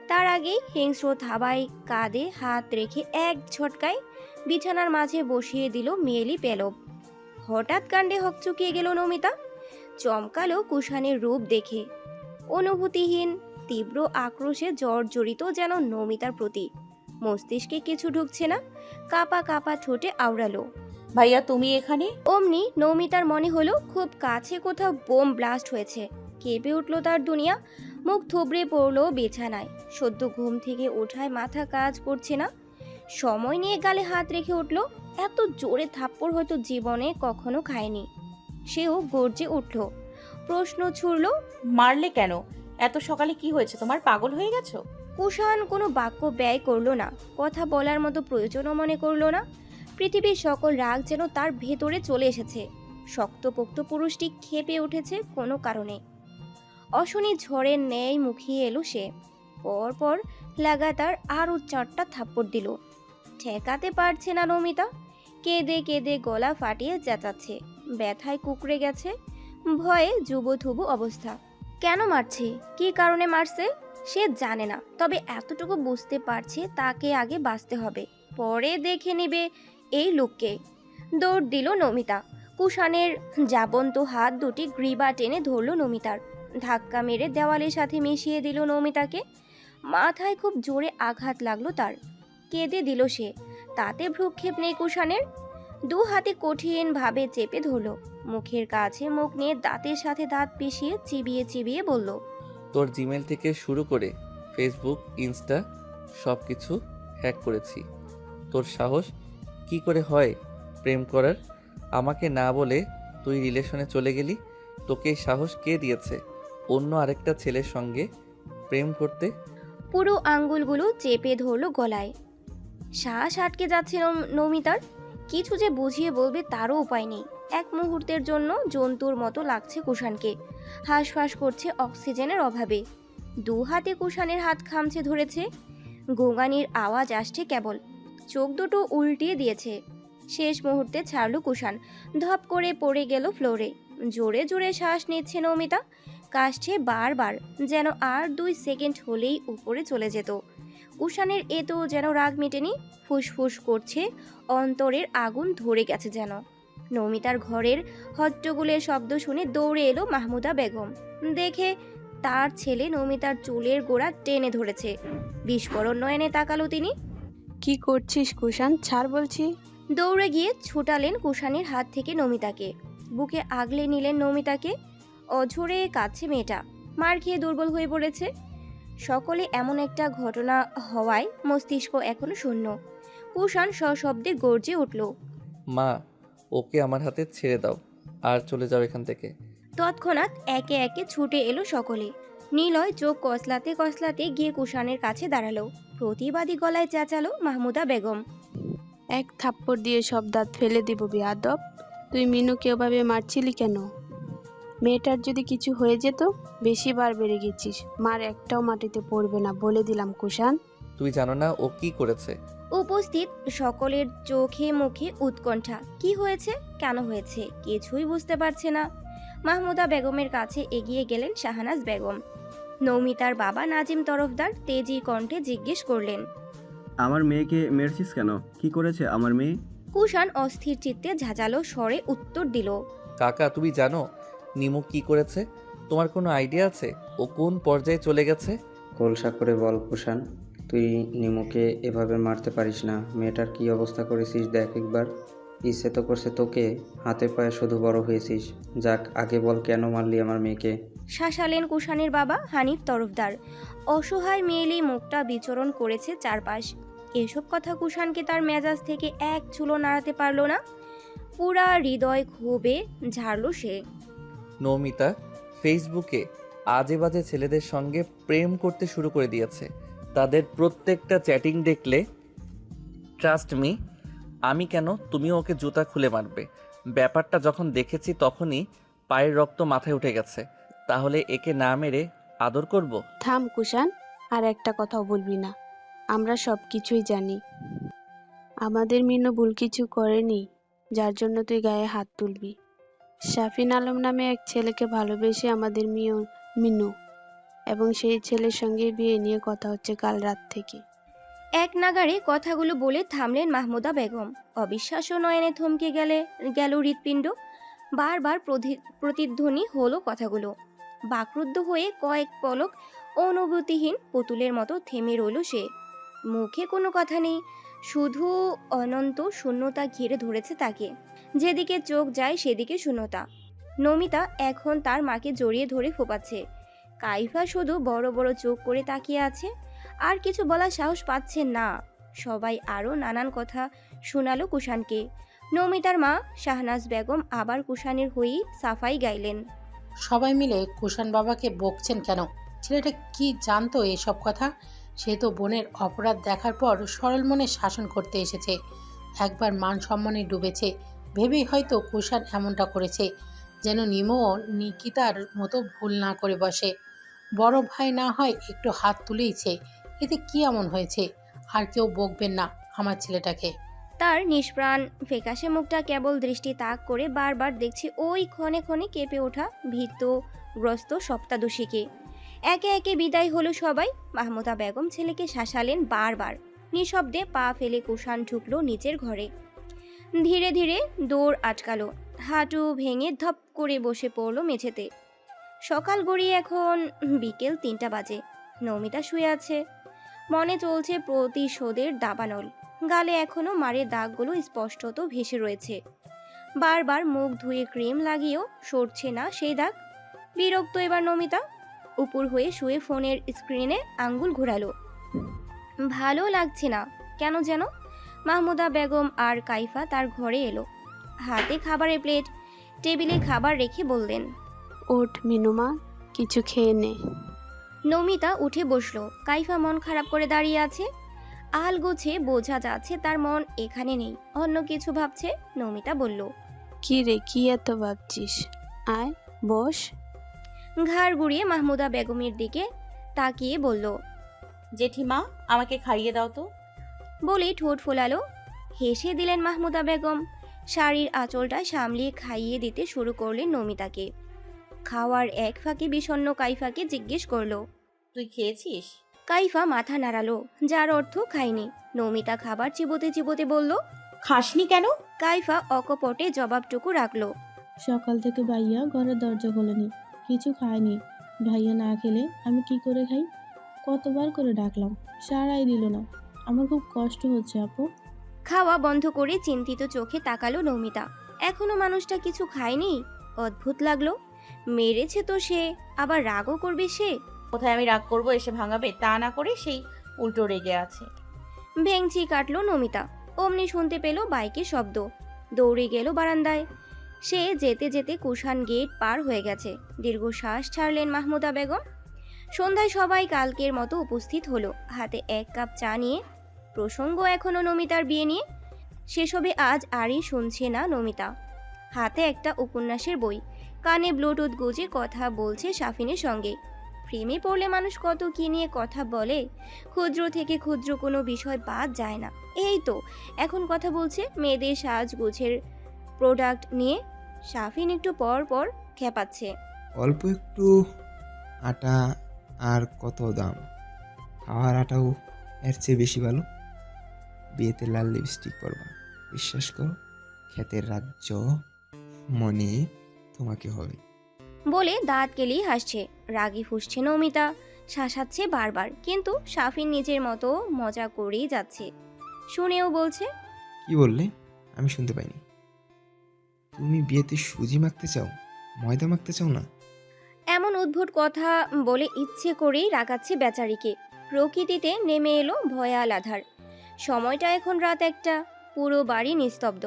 [SPEAKER 1] তার আগেই হিংস্র থাবায় কাঁধে হাত রেখে এক ঝটকায় বিছানার মাঝে বসিয়ে দিল মেয়েলি পেলব। হঠাৎ কাণ্ডে হকচকিয়ে গেল নমিতা। চমকালো কুষাণের রূপ দেখে। অনুভূতিহীন তীব্র আক্রোশে জর্জরিত যেন নমিতার প্রতি। মস্তিষ্কে কিছু ঢুকছে না, কাপা কাপা ঠোঁটে আওড়ালো,
[SPEAKER 3] ভাইয়া তুমি এখানে?
[SPEAKER 1] অমনি নমিতার মনে হলো খুব কাছে কোথাও বোম ব্লাস্ট হয়েছে। কেঁপে উঠল তার দুনিয়া, মুখ থুবড়ে পড়লো বিছানায়। সদ্য ঘুম থেকে ওঠায় মাথা কাজ করছে না। সময় নিয়ে গালে হাত রেখে উঠল। এত জোরে থাপ্পড় হয়তো জীবনে কখনো খায়নি। সেও গর্জে উঠল, প্রশ্ন ছুড়ল,
[SPEAKER 3] মারলে কেন? এত সকালে কি হয়েছে তোমার? পাগল হয়ে গেছো?
[SPEAKER 1] কুষাণ কোনো বাক্য ব্যয় করলো না, কথা বলার মতো প্রয়োজনও মনে করলো না। পৃথিবীর সকল রাগ যেন তার ভেতরে চলে এসেছে। শক্তপোক্ত পুরুষটি ক্ষেপে উঠেছে কোনো কারণে। অশনি ঝড়ের ন্যায় মুখিয়ে এলো সে। পরপর লাগাতার আরও 4টা থাপ্পড় দিল। ঠেকাতে পারছে না নমিতা। কেঁদে কেঁদে গলা ফাটিয়ে চেঁচাচ্ছে। ব্যথায় কুকড়ে গেছে। ভয়ে যুবথুবু অবস্থা। কেন মারছে, কী কারণে মারছে সে জানে না, তবে এতটুকু বুঝতে পারছে তাকে আগে বাঁচতে হবে, পরে দেখে নেবে এই লোককে। দৌড় দিল নমিতা। কুষাণের যাবন্ত হাত দুটি গ্রীবা টেনে ধরল নমিতার। ধাক্কা মেরে দেওয়ালের সাথে মিশিয়ে দিল নমিতাকে। মাথায় খুব জোরে আঘাত লাগলো তার। কেঁদে দিল সে। তাতে ভ্রুক্ষেপ নেই কুষাণের। দু হাতে কঠিনভাবে চেপে ধরল। মুখের কাছে মুখ নিয়ে দাঁতের সাথে দাঁত পিষিয়ে চিবিয়ে চিবিয়ে বলল,
[SPEAKER 2] তোর জিমেল থেকে শুরু করে ফেসবুক, ইনস্টা সব কিছু হ্যাক করেছি। তোর সাহস কি করে হয় প্রেম করার? আমাকে না বলে তুই রিলেশনে চলে গেলি। তোকে এই সাহস কে দিয়েছে অন্য আরেকটা ছেলের সঙ্গে প্রেম করতে?
[SPEAKER 1] পুরো আঙ্গুলগুলো চেপে ধরল গলায়। শ্বাস আটকে যাচ্ছে নমিতার। কিছু যে বুঝিয়ে বলবে তারও উপায় নেই। এক মুহূর্তের জন্য জন্তুর মতো লাগছে কুষাণকে। হাঁসফাঁস করছে অক্সিজেনের অভাবে। দু হাতে কুষাণের হাত খামচে ধরেছে। গোঙানির আওয়াজ আসছে কেবল। চোখ দুটো উল্টিয়ে দিয়েছে। শেষ মুহূর্তে ছাড়ল কুষাণ। ধপ করে পড়ে গেল ফ্লোরে। জোরে জোরে শ্বাস নিচ্ছে নমিতা। কাশছে বারবার, যেন আর 2 সেকেন্ড হলেই উপরে চলে যেত। কুষাণের এতো যেন রাগ মেটেনি। ফুসফুস করছে, অন্তরের আগুন ধরে গেছে যেন। নমিতার ঘরের হট্টগোলের শব্দ শুনে দৌড়ে এলো মাহমুদা বেগম। দেখে তার ছেলে নমিতার চুলের গোড়া টেনে ধরেছে। বিস্ফোরণ নয়নে তাকালো তিনি।
[SPEAKER 7] কি করছিস কুষাণ, ছাড় বলছি।
[SPEAKER 1] দৌড়ে গিয়ে ছুটালেন কুষাণের হাত থেকে নমিতাকে। বুকে আগলে নিলেন নমিতাকে। অঝরে কাঁদছে মেয়েটা। মার খেয়ে দুর্বল হয়ে পড়েছে। সকলে এমন একটা ঘটনা হওয়ায় মস্তিষ্ক এখনো শূন্য। কুষাণ সশব্দে গর্জে উঠল,
[SPEAKER 2] মা, ওকে আমার হাতে ছেড়ে দাও আর চলে যাও এখান থেকে।
[SPEAKER 1] তৎক্ষণাৎ একে একে ছুটে এলো সকলে। নিলয় চোখ কসলাতে কসলাতে গিয়ে কুষাণের কাছে দাঁড়ালো। প্রতিবাদী গলায় চেঁচালো মাহমুদা বেগম,
[SPEAKER 7] এক থাপ্পড় দিয়ে সব দাঁত ফেলে দিব বেয়াদব। তুই মিনুকে ওভাবে মারছিলি কেন? মেয়েটার যদি কিছু হয়ে যেত? বেশি বার বেড়ে গেছিস। মার একটাও মাটিতে পড়বে না বলে দিলাম কুষাণ।
[SPEAKER 2] তুই জানো না ও কি করেছে?
[SPEAKER 1] উপস্থিত সকলের চোখে মুখে উৎকণ্ঠা। কি হয়েছে, কেন হয়েছে কিছুই বুঝতে পারছে না। মাহমুদা বেগমের কাছে এগিয়ে গেলেন শাহনাজ বেগম। নৌমিতার বাবা নাজিম তরফদার তেজি কণ্ঠে জিজ্ঞেস করলেন,
[SPEAKER 6] আমার মেয়েকে মেরেছিস কেন? কি করেছে আমার মেয়ে?
[SPEAKER 1] কুষাণ অস্থির চিত্তে ঝাঁঝালো স্বরে উত্তর দিল,
[SPEAKER 2] কাকা, তুমি জানো নিমু কি করেছে? তোমার কোনো আইডিয়া আছে ও কোন পর্যায়ে চলে গেছে?
[SPEAKER 5] খোলসা করে বল কুষাণ, তুই নিমুকে এভাবে মারতে পারিস না। মেয়েটার কি অবস্থা করেছিস দেখ একবার। ইচ্ছে তো করছে তোকে, হাতে পায়ে শুধু বড় হয়েছিস। যাক, আগে বল কেন মারলি আমার মেয়েকে?
[SPEAKER 1] শাসালেন কুষাণের বাবা হানিফ তরফদার। অসহায় মেয়েলি মুখটা বিচরণ করেছে চারপাশ। এসব কথা কুষাণকে তার মেজাজ থেকে এক চুলো নাড়াতে পারল না। পুরা হৃদয় ক্ষোভে ঝাড়ল সে।
[SPEAKER 2] নৌমিতা ফেসবুকে আজে বাজে ছেলেদের সঙ্গে প্রেম করতে শুরু করে দিয়েছে। তাদের প্রত্যেকটা চ্যাটিং দেখলে ট্রাস্ট মি, আমি কেন তুমিও ওকে জুতা খুলে মারবে। ব্যাপারটা যখন দেখেছি তখনই পায়ের রক্ত মাথায় উঠে গেছে। তাহলে একে না মেরে আদর করব?
[SPEAKER 7] থাম কুষাণ, আর একটা কথাও বলবি না। আমরা সব কিছুই জানি। আমাদের মিনু ভুল কিছু করেনি যার জন্য তুই গায়ে হাত তুলবি। শাফিন আলম নামে এক ছেলেকে ভালোবেসে আমাদের মিনু, এবং সেই ছেলের সঙ্গে বিয়ে নিয়ে কথা হচ্ছে কাল রাত থেকে।
[SPEAKER 1] এক নাগাড়ে কথাগুলো বলে থামলেন মাহমুদা বেগম। অবিশ্বাস্য নয়নে থমকে গেল হৃৎপিণ্ড। বারবার প্রতিধ্বনি হলো কথাগুলো। বাকরুদ্ধ হয়ে কয়েক পলক অনুভূতিহীন পুতুলের মতো থেমে রইল সে। মুখে কোনো কথা নেই, শুধু অনন্ত শূন্যতা ঘিরে ধরেছে তাকে। যেদিকে চোখ যায় সেদিকে শূন্যতা। নমিতা এখন তার মাকে জড়িয়ে ধরে ফোপাচ্ছে। কাইফা শুধু বড় বড় চোখ করে তাকিয়ে আছে। আর কিছু বলার সাহস পাচ্ছে না। সবাই আরও নানান কথা শোনালো কুষাণকে। নমিতার মা শাহনাজ বেগম আবার কুষাণের হয়েই সাফাই গাইলেন,
[SPEAKER 8] সবাই মিলে কুষাণ বাবাকে বকছেন কেন? ছেলেটা কি জানতো এসব কথা? সে তো বোনের অপরাধ দেখার পর সরল মনে শাসন করতে এসেছে। একবার মান সম্মানে ডুবেছে ভেবেই হয়তো কুষাণ এমনটা করেছে, যেন নিমও নিকিতার মতো ভুল না করে বসে। বড় ভাই না হয় একটু হাত তুলেইছে, এতে কি এমন হয়েছে? আর কেউ বকবেন না আমার ছেলেটাকে।
[SPEAKER 1] তার নিষ্প্রাণ ফ্যাকাশে মুখটা কেবল দৃষ্টি তাক করে বারবার দেখছে ওই ক্ষণে ক্ষণে কেঁপে ওঠা ভীতগ্রস্ত সপ্তাদশীকে। একে একে বিদায় হলো সবাই। মাহমুদা বেগম ছেলেকে শাসালেন বারবার। নিঃশব্দে পা ফেলে কুষাণ ঢুকলো নিচের ঘরে। ধীরে ধীরে দৌড় আটকালো। হাঁটু ভেঙে ধপ করে বসে পড়লো মেঝেতে। সকাল গড়িয়ে এখন বিকেল 3টা বাজে। নমিতা শুয়ে আছে। মনে চলছে প্রতিশোধের দাবানল। গালে এখনো মারের দাগগুলো স্পষ্টত ভেসে রয়েছে। বারবার মুখ ধুয়ে ক্রিম লাগিয়েও সরছে না সেই দাগ। বিরক্ত এবার নমিতা উপর হয়ে শুয়ে ফোনের স্ক্রিনে আঙ্গুল ঘোরালো। ভালো লাগছে না কেন যেন। মাহমুদা বেগম আর কাইফা তার ঘরে এলো। হাতে খাবারের প্লেট টেবিলে খাবার রেখে বললেন,
[SPEAKER 7] ওঠ মিনুমা, কিছু খেয়ে নে।
[SPEAKER 1] নমিতা উঠে বসলো। কাইফা মন খারাপ করে দাঁড়িয়ে আছে। আলগোছে বোঝা যাচ্ছে তার মন এখানে নেই, অন্য কিছু ভাবছে। নমিতা বলল,
[SPEAKER 7] কি রে, কি এত ভাবছিস? আয় বস।
[SPEAKER 1] ঘাড় ঘুরিয়ে মাহমুদা বেগমের দিকে তাকিয়ে বলল,
[SPEAKER 3] জেঠিমা, আমাকে খাইয়ে দাও তো।
[SPEAKER 1] বলে ঠোঁট ফোলালো। হেসে দিলেন মাহমুদা বেগম। শাড়ির আঁচলটা সামলিয়ে খাইয়ে দিতে শুরু করলেন নমিতাকে। খাওয়ার এক ফাঁকে বিষণ্ণ কাইফাকে জিজ্ঞেস করলো।
[SPEAKER 3] তুই খেয়েছিস?
[SPEAKER 1] কাইফা মাথা নাড়ালো, যার অর্থ খায়নি। নমিতা খাবার চিবোতে চিবোতে বলল,
[SPEAKER 3] খাসনি কেন?
[SPEAKER 1] কাইফা অকপটে জবাবটুকু রাখলো।
[SPEAKER 9] সকাল থেকে ভাইয়া ঘরের দরজা খোলেনি, কিছু খায়নি। ভাইয়া না খেলে আমি কি করে খাই? কতবার করে ডাকলাম, সাড়াই দিল না। আমার খুব কষ্ট হচ্ছে আপু।
[SPEAKER 1] খাওয়া বন্ধ করে চিন্তিত চোখে তাকালো নমিতা। এখনো মানুষটা কিছু খায়নি। অদ্ভুত লাগলো। মেরেছে তো সে, আবার রাগও করবে সে।
[SPEAKER 3] কোথায় আমি রাগ করবো এসে ভাঙাবে, তা না করে সেই উল্টো রেগে আছে।
[SPEAKER 1] ভেংচি কাটলো নমিতা। অমনি শুনতে পেল বাইকের শব্দ। দৌড়ে গেল বারান্দায়। সে যেতে যেতে কুষাণ গেট পার হয়ে গেছে। দীর্ঘশ্বাস ছাড়লেন মাহমুদা বেগম। সন্ধ্যায় সবাই কালকের মতো উপস্থিত হলো। হাতে 1 কাপ চা নিয়ে। প্রসঙ্গ এখনো নমিতার বিয়ে নিয়ে। সেসবে আজ আরই শুনছে না নমিতা। হাতে একটা উপন্যাসের বই। কানে ব্লুটুথ গুজে কথা বলছে সাফিনের সঙ্গে। প্রেমে পড়লে মানুষ কত কি নিয়ে কথা বলে। ক্ষুদ্র থেকে ক্ষুদ্র কোনো বিষয় বাদ যায় না। এই তো এখন কথা বলছে মেয়েদের সাজগোছের প্রোডাক্ট নিয়ে। সাফিন একটু পর পর খেপাচ্ছে।
[SPEAKER 4] অল্প একটু আটা আর কত দাম? খাওয়ার আটাও এর চেয়ে বেশি ভালো। বিয়েতে লাল লিপস্টিক পরবা, বিশ্বাস করো, ক্ষেতের রাজ্য মনে তোমাকে হবে।
[SPEAKER 1] বলে দাঁত কেলিয়ে হাসছে। রাগী ফুঁসছে নমিতা, শাসাচ্ছে বারবার। কিন্তু সাফিন নিজের মতো মজা করেই যাচ্ছে। শুনেও বলছে,
[SPEAKER 4] কি বললে? আমি শুনতে পাইনি। তুমি বিয়েতে সুজি মাখতে চাও, ময়দা মাখতে চাও না?
[SPEAKER 1] এমন উদ্ভট কথা বলে ইচ্ছে করেই রাগাচ্ছে বেচারিকে। প্রকৃতিতে নেমে এলো ভয়াল আধার। সময়টা এখন রাত 1টা। পুরো বাড়ি নিস্তব্ধ।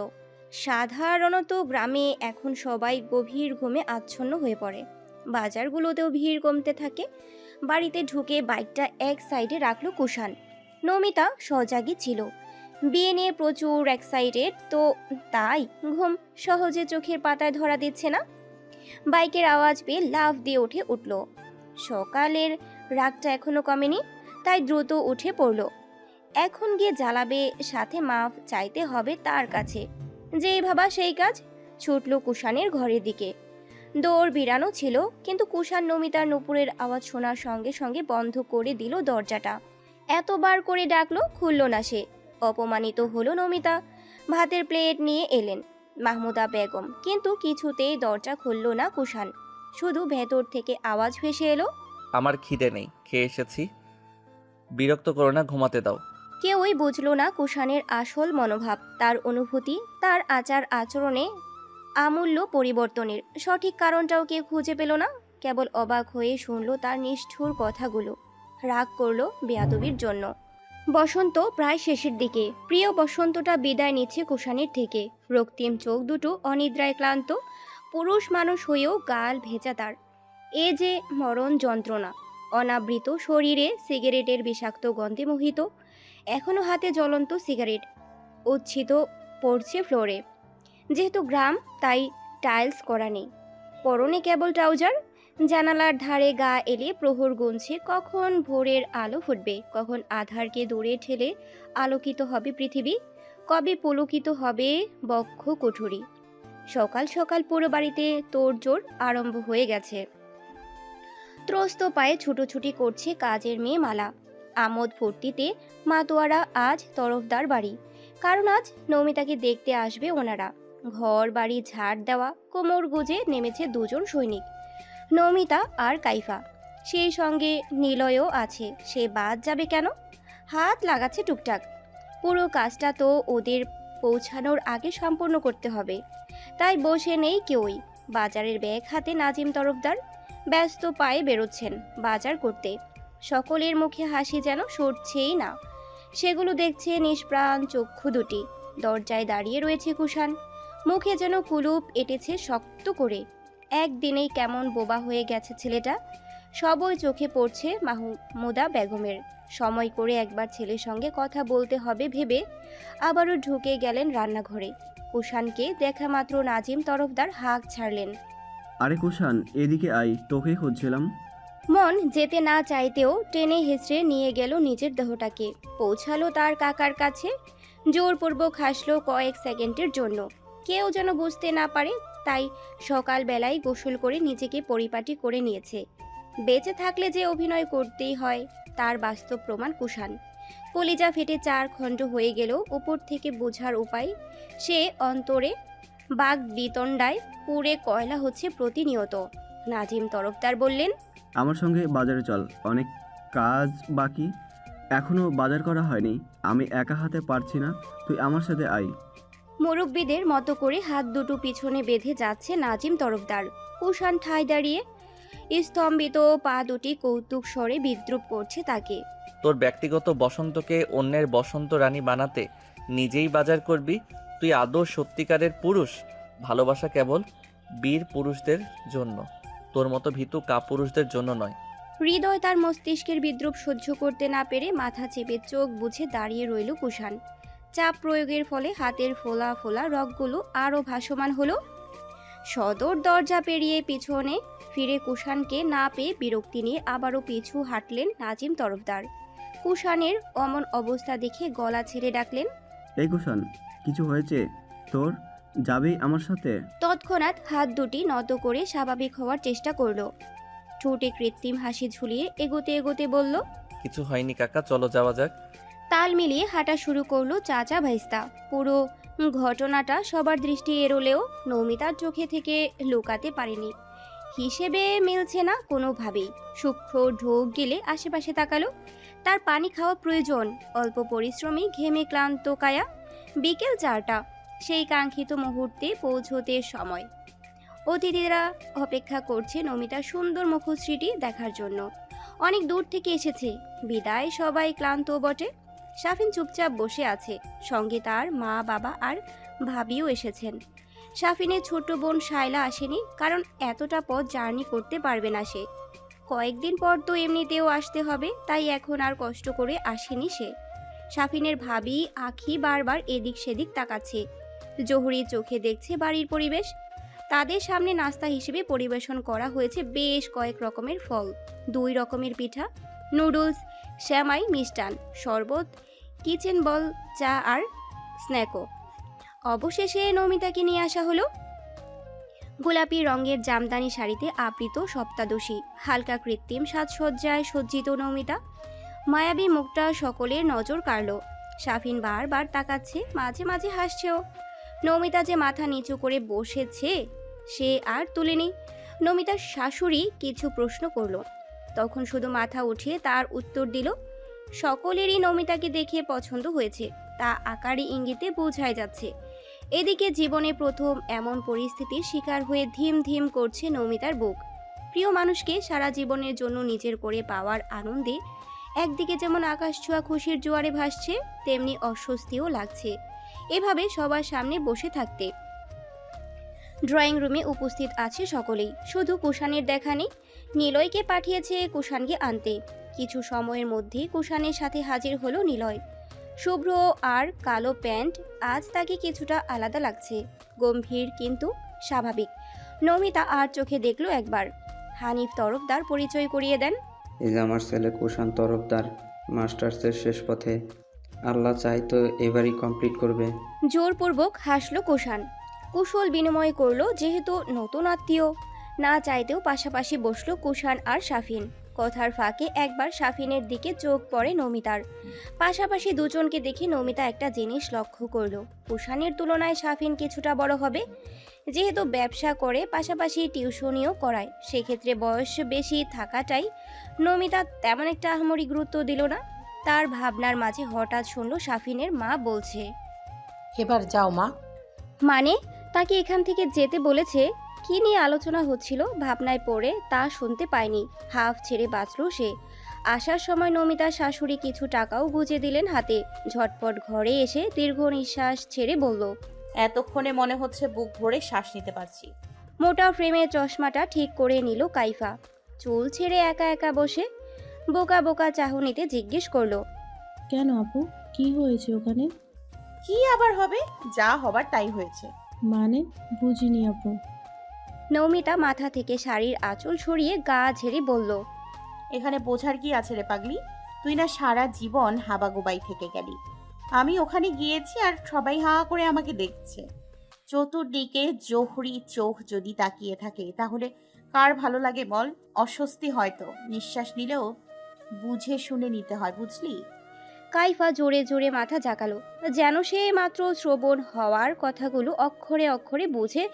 [SPEAKER 1] সাধারণত গ্রামে এখন সবাই গভীর ঘুমে আচ্ছন্ন হয়ে পড়ে। বাজারগুলোতেও ভিড় কমতে থাকে। বাড়িতে ঢুকে বাইকটা এক সাইডে রাখলো কুষাণ। নমিতা সজাগই ছিল। বিয়ে নিয়ে প্রচুর এক্সাইটেড তো, তাই ঘুম সহজে চোখের পাতায় ধরা দিচ্ছে না। বাইকের আওয়াজ পেয়ে লাফ দিয়ে উঠল। সকালের রাগটা এখনো কমেনি, তাই দ্রুত উঠে পড়ল। এখন গিয়ে জ্বালাবে, সাথে মাফ চাইতে হবে তার কাছে। যেই ভাবা সেই কাজ। ছুটল কুষাণের ঘরের দিকে। দৌড় বিড়ানো ছিল, কিন্তু কুষাণ নমিতার নুপুরের আওয়াজ শোনার সঙ্গে সঙ্গে বন্ধ করে দিল দরজাটা। এতবার করে ডাকলো, খুলল না সে। অপমানিত হলো নমিতা। ভাতের প্লেট নিয়ে এলেন মাহমুদা বেগম, কিন্তু কিছুতেই দরজা খুলল না কুষাণ। শুধু ভেতর থেকে আওয়াজ ভেসে এলো,
[SPEAKER 2] আমার খিদে নেই, খেয়ে এসেছি। বিরক্ত করো না, ঘুমাতে দাও।
[SPEAKER 1] কেউই বুঝলো না কুষাণের আসল মনোভাব, তার অনুভূতি, তার আচার আচরণে আমূল্য পরিবর্তনের সঠিক কারণটাও কেউ খুঁজে পেল না। কেবল অবাক হয়ে শুনল তার নিষ্ঠুর কথাগুলো। রাগ করলো বেয়াদবির জন্য। বসন্ত প্রায় শেষের দিকে। প্রিয় বসন্তটা বিদায় নিচ্ছে কুষাণের থেকে। রক্তিম চোখ দুটো অনিদ্রায় ক্লান্ত। পুরুষ মানুষ হয়েও গাল ভেজা তার। এ যে মরণ যন্ত্রণা। অনাবৃত শরীরে সিগারেটের বিষাক্ত গন্ধে মোহিত। এখনো হাতে জ্বলন্ত সিগারেট। উচ্ছিত পড়ছে ফ্লোরে। যেহেতু গ্রাম তাই টাইলস করা নেই, পরনে কেবল ট্রাউজার। জানালার ধারে গা এলে প্রহর গুনছে, কখন ভোরের আলো ফুটবে, কখন আধারকে দূরে ঠেলে আলোকিত হবে পৃথিবী, কবে পুলকিত হবে বক্ষ কুঠুরি। সকাল সকাল পুরো বাড়িতে তোড়জোড় আরম্ভ হয়ে গেছে। ত্রস্ত পায়ে ছুটোছুটি করছে কাজের মেয়ে মালা। আমোদ ফুর্তিতে মাতোয়ারা আজ তরফদার বাড়ি, কারণ আজ নমিতাকে দেখতে আসবে ওনারা। ঘর বাড়ি ঝাড় দেওয়া, কোমর গুজে নেমেছে দুজন সৈনিক, নমিতা আর কাইফা। সেই সঙ্গে নিলয়ও আছে, সে বাদ যাবে কেন? হাত লাগাচ্ছে টুকটাক। পুরো কাজটা তো ওদের পৌঁছানোর আগে সম্পূর্ণ করতে হবে, তাই বসে নেই কেউই। বাজারের ব্যাগ হাতে নাজিম তরফদার ব্যস্ত পায়ে বেরোচ্ছেন বাজার করতে। সকলের মুখে হাসি যেন সরছেই না, সেগুলো দেখছে নিষ্প্রাণ চক্ষু দুটি। দরজায় দাঁড়িয়ে রয়েছে কুষাণ, মুখে যেন কুলুপ এঁটেছে শক্ত করে। একদিনেই কেমন বোবা হয়ে গেছে ছেলেটা। সবই চোখে পড়ছে মাহমুদা বেগমের। সময় করে একবার ছেলের সঙ্গে কথা বলতে হবে ভেবে আবারও ঢুকে গেলেন রান্নাঘরে। কুষাণকে দেখা মাত্র নাজিম তরফদার হাঁক ছাড়লেন।
[SPEAKER 6] আরে কুষাণ, এদিকে আই, তোকেই খুঁজছিলাম।
[SPEAKER 1] মন যেতে না চাইতেও টেনে হেঁচড়ে নিয়ে গেল নিজের দেহটাকে, পৌঁছালো তার কাকার কাছে। জোরপূর্বক হাসলো কয়েক সেকেন্ডের জন্য, কেউ যেন বুঝতে না পারে। তাই সকালবেলায় গোসল করে নিজেকে পরিপাটি করে নিয়েছে। বেঁচে থাকলে যে অভিনয় করতেই হয় তার বাস্তব প্রমাণ কুষাণ। কলিজা ফেটে 4 খণ্ড হয়ে গেলেও উপর থেকে বোঝার উপায়, সে অন্তরে বাঘ বিতণ্ডায় পুড়ে কয়লা হচ্ছে প্রতিনিয়ত। নাজিম তরফদার বললেন,
[SPEAKER 6] আমার সঙ্গে বাজারে চল, অনেক কাজ বাকি, এখনো বাজার করা হয়নি। আমি একা হাতে পারছি না, তুই আমার সাথে আই।
[SPEAKER 1] মুরব্বীদের মতো করে হাত দুটো পিছনে বেঁধে যাচ্ছে নাজিম তরফদার। কুষাণ ঠায় দাঁড়িয়ে স্তম্ভিত, পা দুটি কৌতুক স্বরে বিদ্রুপ করছে তাকে।
[SPEAKER 2] তোর ব্যক্তিগত বসন্তকে অন্যের বসন্ত রানী বানাতে নিজেই বাজার করবি? তুই আদৌ সত্যিকারের পুরুষ? ভালোবাসা কেবল বীর পুরুষদের জন্য, তোর মতো ভীতু কাপুরুষদের জন্য নয়।
[SPEAKER 1] হৃদয় তার মস্তিষ্কের বিদ্রুপ সহ্য করতে না পেরে মাথা চেপে চোখ বুঝে দাঁড়িয়ে রইল কুষাণ। চাপ প্রয়োগের ফলে হাতের ফোলা ফোলা রগগুলো আরও ভাসমান হলো। সদর দরজা পেরিয়ে পিছনে ফিরে কুষাণকে না পেয়ে বিরক্তি নিয়ে আবারও পিছু হাঁটলেন নাজিম তরফদার। কুষাণের অমন অবস্থা দেখে গলা ছেড়ে ডাকলেন,
[SPEAKER 6] এই কুষাণ, কিছু হয়েছে তোর? যাবি আমার সাথে?
[SPEAKER 1] তৎক্ষণাৎ হাত দুটি নত করে স্বাভাবিক হওয়ার চেষ্টা করলো। ঠোঁটে কৃত্রিম হাসি ঝুলিয়ে এগোতে এগোতে বলল,
[SPEAKER 2] কিছু হয়নি কাকা, চলো যাওয়া যাক।
[SPEAKER 1] তাল মিলিয়ে হাঁটা শুরু করলো চাচা ভাইস্তা। পুরো ঘটনাটা সবার দৃষ্টি এড়োলেও নমিতার চোখে থেকে লুকাতে পারেনি। হিসেবে মিলছে না কোনোভাবেই। সূক্ষ্ম ঢোক গেলে আশেপাশে তাকালো। তার পানি খাওয়া প্রয়োজন। অল্প পরিশ্রমী, ঘেমে ক্লান্ত কায়া। বিকেল 4টা, সেই কাঙ্ক্ষিত মুহূর্তে পৌঁছতে সময়। অতিথিরা অপেক্ষা করছে নমিতার সুন্দর মুখশ্রীটি দেখার জন্য। অনেক দূর থেকে এসেছে, বিদায় সবাই ক্লান্ত বটে। শাফিন চুপচাপ বসে আছে, সঙ্গে তার মা বাবা আর ভাবিও এসেছেন। শাফিনের ছোট বোন শায়লা আসেনি, কারণ এতটা পথ জার্নি করতে পারবে না সে। কয়েকদিন পর তো এমনিতেও আসতে হবে, তাই এখন আর কষ্ট করে আসেনি সে। শাফিনের ভাবি আখি বারবার এদিক সেদিক তাকাচ্ছে। জহুরি চোখে দেখছে বাড়ির পরিবেশ। তাদের সামনে নাস্তা হিসেবে পরিবেশন করা হয়েছে বেশ কয়েক রকমের ফল, 2 রকমের পিঠা, নুডলস, শ্যামাই, মিষ্টান, শরবত, কিচেন বল, চা আর স্ন্যাকও। অবশেষে নমিতাকে নিয়ে আসা হলো। গোলাপি রঙের জামদানি শাড়িতে আবৃত সপ্তাদশী, হালকা কৃত্রিম সাজসজ্জায় সজ্জিত নমিতা। মায়াবী মুখটা সকলের নজর কাড়ল। শাফিন বারবার তাকাচ্ছে, মাঝে মাঝে হাসছেও। নমিতা যে মাথা নিচু করে বসেছে সে আর তুলেনি। নমিতার শাশুড়ি কিছু প্রশ্ন করল, তখন শুধু মাথা উঠিয়ে তার উত্তর দিল। সকলেরই নমিতাকে দেখে পছন্দ হয়েছে, তা আকারে ইঙ্গিতে বোঝাই যাচ্ছে। এদিকে জীবনে প্রথম এমন পরিস্থিতির শিকার হয়ে ধিম ধিম করছে নমিতার বুক। প্রিয় মানুষকে সারা জীবনের জন্য নিজের করে পাওয়ার আনন্দে একদিকে যেমন আকাশ ছোঁয়া খুশির জোয়ারে ভাসছে, তেমনি অস্বস্তিও লাগছে এভাবে সবার সামনে বসে থাকতে। ড্রয়িং রুমে উপস্থিত আছে সকলেই, শুধু কুষাণের দেখা নেই। নিলয়কে পাঠিয়েছে কুষাণকে আনতে। কিছু সময়ের মধ্যেই কুষাণের সাথে হাজির হলো নিলয়। শুভ্র আর কালো প্যান্ট আজ তাকে কিছুটা আলাদা লাগছে, গম্ভীর কিন্তু স্বাভাবিক। নমিতা আর চোখে দেখলো একবার। হানিফ তরফদার পরিচয় করিয়ে দেন।
[SPEAKER 5] এই যে আমার ছেলে কুষাণ তরফদার, মাস্টার্সের শেষ পথে। আল্লাহ চাই তো এবারই কমপ্লিট করবে।
[SPEAKER 1] জোরপূর্বক হাসলো কুষাণ। কুশল বিনিময় করলো, যেহেতু নতুন আত্মীয়। না চাইতেও পাশাপাশি বসলো কুষাণ আর শাফিন। কথার ফাঁকে একবার শাফিনের দিকে চোখ পড়ে নমিতার। পাশাপাশি দুজনকে দেখে নমিতা একটা জিনিস লক্ষ্য করলো, কুষাণের তুলনায় শাফিন কিছুটা বড় হবে। যেহেতু ব্যবসা করে, পাশাপাশি টিউশনিও করায়, সেক্ষেত্রে বয়স বেশি থাকাটাই নমিতা তেমন একটা আহামরি গুরুত্ব দিল না। তার ভাবনার মাঝে হঠাৎ শুনল শাফিনের মা বলছে,
[SPEAKER 8] এবার যাও মা।
[SPEAKER 1] মানে তাকে এখান থেকে যেতে বলেছে। কি নিয়ে আলোচনা হচ্ছিল ভাবনায় পড়ে তা শুনতে পায়নি। হাফ ছেড়ে বাঁচল সে। আসার সময় নমিতার শাশুড়ি কিছু টাকাও গুজে দিলেন হাতে। ঝটপট ঘরে এসে দীর্ঘ নিঃশ্বাস ছেড়ে বলল,
[SPEAKER 3] এতক্ষণে মনে হচ্ছে বুক ভরে শ্বাস নিতে পারছি।
[SPEAKER 1] মোটা ফ্রেমে চশমাটা ঠিক করে নিল কাইফা। চুল ছেড়ে একা একা বসে বোকা বোকা চাহনিতে জিজ্ঞেস করলো,
[SPEAKER 9] কেন আপু, কি হয়েছে ওখানে?
[SPEAKER 3] কি আবার হবে, যা হবার তাই হয়েছে।
[SPEAKER 9] মানে বুঝিনি আপু।
[SPEAKER 1] নমিতা মাথা থেকে শাড়ির আঁচল সরিয়ে গা ঝেড়ে বলল,
[SPEAKER 3] এখানে বোঝার কি আছে রে পাগলি? তুই না সারা জীবন হাবাগোবাই থেকে গেলি। আমি ওখানে গিয়েছি আর সবাই হা করে আমাকে দেখছে। চতুর্দিকে জোহরি চোখ যদি তাকিয়ে থাকে তাহলে কার ভালো লাগে বল? অস্বস্তি হয়তো, নিঃশ্বাস নিলেও বুঝে শুনে নিতে হয়, বুঝলি?
[SPEAKER 1] কাইফা জোরে জোরে মাথা ঝাঁকালো, যেন সে মাত্র শ্রবণ হওয়ার কথাগুলো অক্ষরে অক্ষরে বুঝে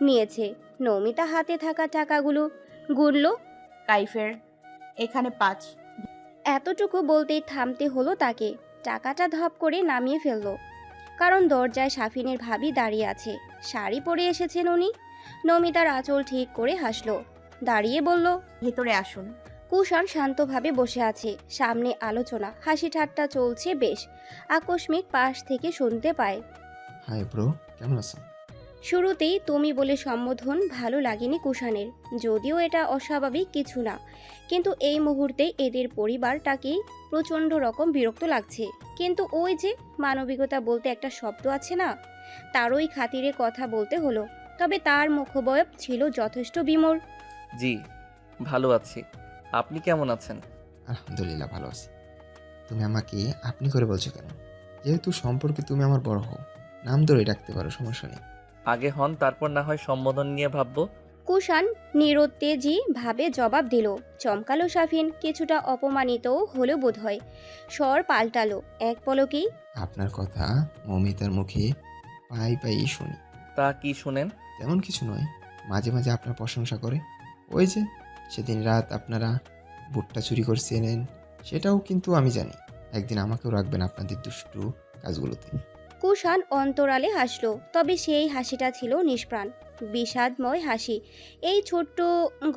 [SPEAKER 1] নিয়েছে। নমিতা হাতে থাকা টাকাগুলো গুনল।
[SPEAKER 3] কাইফের এখানে 5।
[SPEAKER 1] এতটুকু বলতেই থামতে হলো তাকে। টাকাটা ধপ করে নামিয়ে ফেললো, কারণ দরজায় শাফিনের ভাবি দাঁড়িয়ে আছে। শাড়ি পরে এসেছেন উনি। নমিতার আঁচল ঠিক করে হাসলো, দাঁড়িয়ে বলল,
[SPEAKER 3] ভেতরে আসুন।
[SPEAKER 1] কুষাণ শান্তভাবে বসে আছে। সামনে আলোচনা, হাসি ঠাট্টা চলছে বেশ। আকস্মিক পাশ থেকে শুনতে পায়,
[SPEAKER 4] হাই ব্রো, কেমন আছো?
[SPEAKER 1] শুরুতেই তুমি বলে সম্বোধন ভালো লাগেনি কুষাণের, যদিও এটা অস্বাভাবিক কিছু না, কিন্তু এই মুহূর্তে এদের পরিবারটাকেই প্রচণ্ড রকম বিরক্ত লাগছে। কিন্তু ওই যে মানবিকতা বলতে একটা শব্দ আছে না, তারই খাতিরে কথা বলতে হলো। তবে তার মুখবয়ব ছিল যথেষ্ট বিমূঢ়।
[SPEAKER 2] জি ভালো আছি, আপনি কেমন আছেন?
[SPEAKER 4] আলহামদুলিল্লাহ ভালো আছি। তুমি আমাকে আপনি করে বলছো কেন? যেহেতু সম্পর্কে তুমি আমার বড় হও, নাম ধরে ডাকতে পারো, সমস্যা নেই।
[SPEAKER 2] আগে হন, তারপর না হয় সম্বোধন নিয়ে ভাববো।
[SPEAKER 1] কুষাণ নিরুত্তেজি ভাবে জবাব দিল। চমকালো শাফিন, কিছুটা অপমানিতও হলো বোধহয়। স্বর পাল্টালো এক পলকেই।
[SPEAKER 4] আপনার কথা মমিতার মুখে পাই পাই শুনি।
[SPEAKER 2] তা কি শুনেন?
[SPEAKER 4] তেমন কিছু নয়, মাঝে মাঝে আপনার প্রশংসা করে। ওই যে সেদিন রাত আপনারা ভুট্টা চুরি করছিলেন, সেটাও কিন্তু আমি জানি। একদিন আমাকেও রাখবেন আপনাদের দুষ্টু কাজগুলোতে।
[SPEAKER 1] কুষাণ অন্তরালে হাসল, তবে সেই হাসিটা ছিল নিষ্প্রাণ, বিষাদময় হাসি। এই ছোট্ট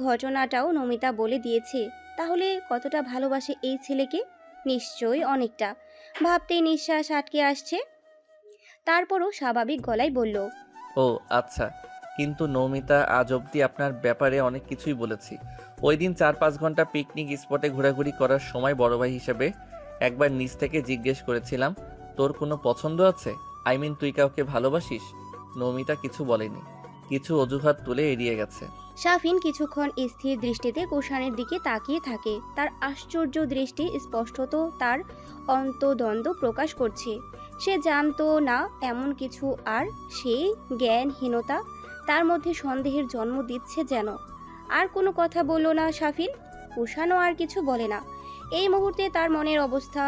[SPEAKER 1] ঘটনাটাও নমিতা বলে দিয়েছে। তাহলে কতটা ভালোবাসে এই ছেলেকে? নিশ্চয়ই অনেকটা। ভাবতেই নিঃশ্বাস আটকে আসছে। তারপরও স্বাভাবিক গলায় বলল,
[SPEAKER 2] ও আচ্ছা, কিন্তু নৌমিতা আজ অবধি আপনার ব্যাপারে অনেক কিছুই বলেছি। ওই দিন 4-5 ঘন্টা পিকনিক স্পটে ঘোরাঘুরি করার সময় বড় ভাই হিসেবে একবার নিজ থেকে জিজ্ঞেস করেছিলাম, তোর কোনো পছন্দ আছে? তুই কাউকে ভালোবাসিস? নৌমিতা কিছু বলেনি, কিছু অজুহাত তুলে এড়িয়ে গেছে।
[SPEAKER 1] শাফিন কিছুক্ষণ স্থির দৃষ্টিতে কুষাণের দিকে তাকিয়ে থাকে। তার আশ্চর্য দৃষ্টি স্পষ্টত তার অন্তদ্বন্দ্ব প্রকাশ করছে। সে জানতো না এমন কিছু, আর সেই জ্ঞানহীনতা তার মধ্যে সন্দেহের জন্ম দিচ্ছে যেন। আর কোনো কথা বলল না শাফিন। কুষাণও আর কিছু বলে না। এই মুহূর্তে তার মনের অবস্থা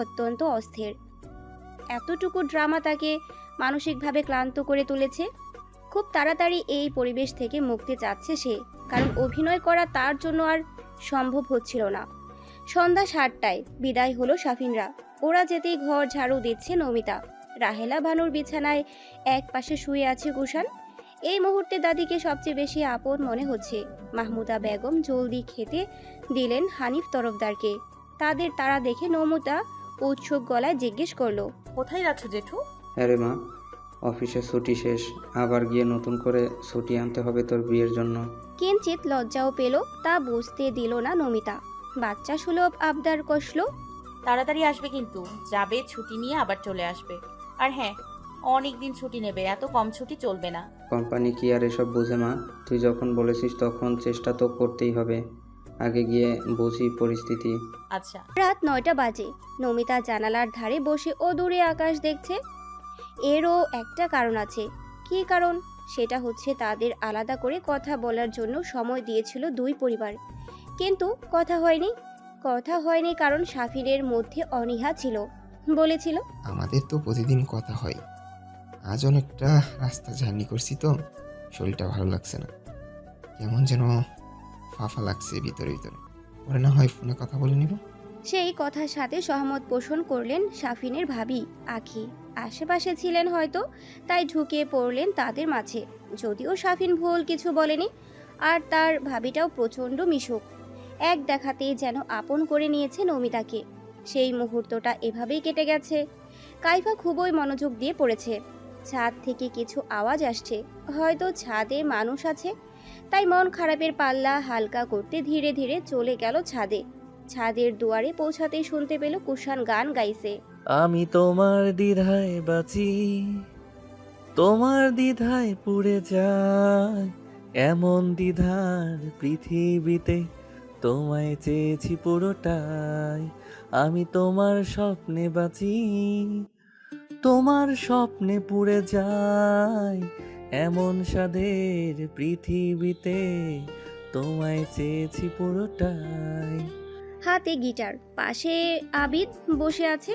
[SPEAKER 1] অত্যন্ত অস্থির। এতটুকু ড্রামা তাকে মানসিকভাবে ক্লান্ত করে তুলেছে। খুব তাড়াতাড়ি এই পরিবেশ থেকে মুক্তি চাচ্ছে সে, কারণ অভিনয় করা তার জন্য আর সম্ভব হচ্ছিল না। সন্ধ্যা 7টায় বিদায় হলো শাফিনরা। ওরা যেতেই ঘর ঝাড়ু দিচ্ছে নমিতা। রাহেলা ভানুর বিছানায় এক পাশে শুয়ে আছে কুষাণ। এই মুহূর্তে দাদিকে সবচেয়ে বেশি আপন মনে হচ্ছে। মাহমুদা বেগম জলদি খেতে দিলেন হানিফ তরফদারকে। তাদের তারা দেখে নমিতা উৎসুক গলায় জিজ্ঞেস করলো,
[SPEAKER 3] কোথায় যাচ্ছ জেঠু?
[SPEAKER 5] হ্যাঁ রে মা, অফিসে ছুটি শেষ, আবার গিয়ে নতুন করে ছুটি আনতে হবে তোর বিয়ের জন্য।
[SPEAKER 1] কিঞ্চিত লজ্জাও পেল, তা বুঝতে দিল না নমিতা। বাচ্চা সুলভ আবদার কষল,
[SPEAKER 3] তাড়াতাড়ি আসবে কিন্তু, যাবে ছুটি নিয়ে আবার চলে আসবে। আর হ্যাঁ, অনেক দিন ছুটি নেবে, এত কম ছুটি চলবে না।
[SPEAKER 5] কোম্পানি কি আর এসব বোঝে মা? তুই যখন বলেছিস তখন চেষ্টা তো করতেই হবে। আগে গিয়ে বুঝি পরিস্থিতি।
[SPEAKER 3] আচ্ছা।
[SPEAKER 1] রাত 9টা বাজে। নমিতা জানালার ধারে বসে ও দূরে আকাশ দেখছে। এরও একটা কারণ আছে। কী কারণ? সেটা হচ্ছে তাদের আলাদা করে কথা বলার জন্য সময় দিয়েছিল দুই পরিবার, কিন্তু কথা হয়নি কারণ সাফিরের মধ্যে অনীহা ছিল। বলেছিল,
[SPEAKER 4] আমাদের তো প্রতিদিন কথা হয়, আজ অনেকটা রাস্তা জার্নি করছি তো শরীরটা ভালো লাগছে না, কেমন যেন ফাফা লাগছে ভিতরে ভিতরে। পরে না হয় ফোনে কথা বলে নিব।
[SPEAKER 1] সেই কথার সাথে সহমত পোষণ করলেন সাফিনের ভাবি আখি। আশেপাশে ছিলেন হয়তো, তাই ঢুকে পড়লেন তাদের মাঝে। যদিও সাফিন ভুল কিছু বলেনি, আর তার ভাবিটাও প্রচণ্ড মিশুক। এক দেখাতেই যেন আপন করে নিয়েছে নমিতাকে। সেই মুহূর্তটা এভাবেই কেটে গেছে। কাইফা খুবই মনোযোগ দিয়ে পড়েছে। ছাদ থেকে কিছু আওয়াজ আসছে, হয়তো ছাদে মানুষ আছে। তাই মন খারাপের পাল্লা হালকা করতে ধীরে ধীরে চলে গেল ছাদে। ছাদের দুয়ারে পৌঁছাতেই শুনতে পেল কুষাণ গান গাইছে।
[SPEAKER 2] আমি তোমার দ্বিধায় বাঁচি, তোমার দ্বিধায় পুড়ে যায়, এমন দ্বিধার পৃথিবীতে তোমায় চেয়েছি পুরোটাই। আমি তোমার স্বপ্নে বাঁচি, তোমার স্বপ্নে পুড়ে যায়, এমন স্বাদের পৃথিবীতে তোমায় চেয়েছি পুরোটাই।
[SPEAKER 1] হাতে গিটার, পাশে আবিদ বসে আছে।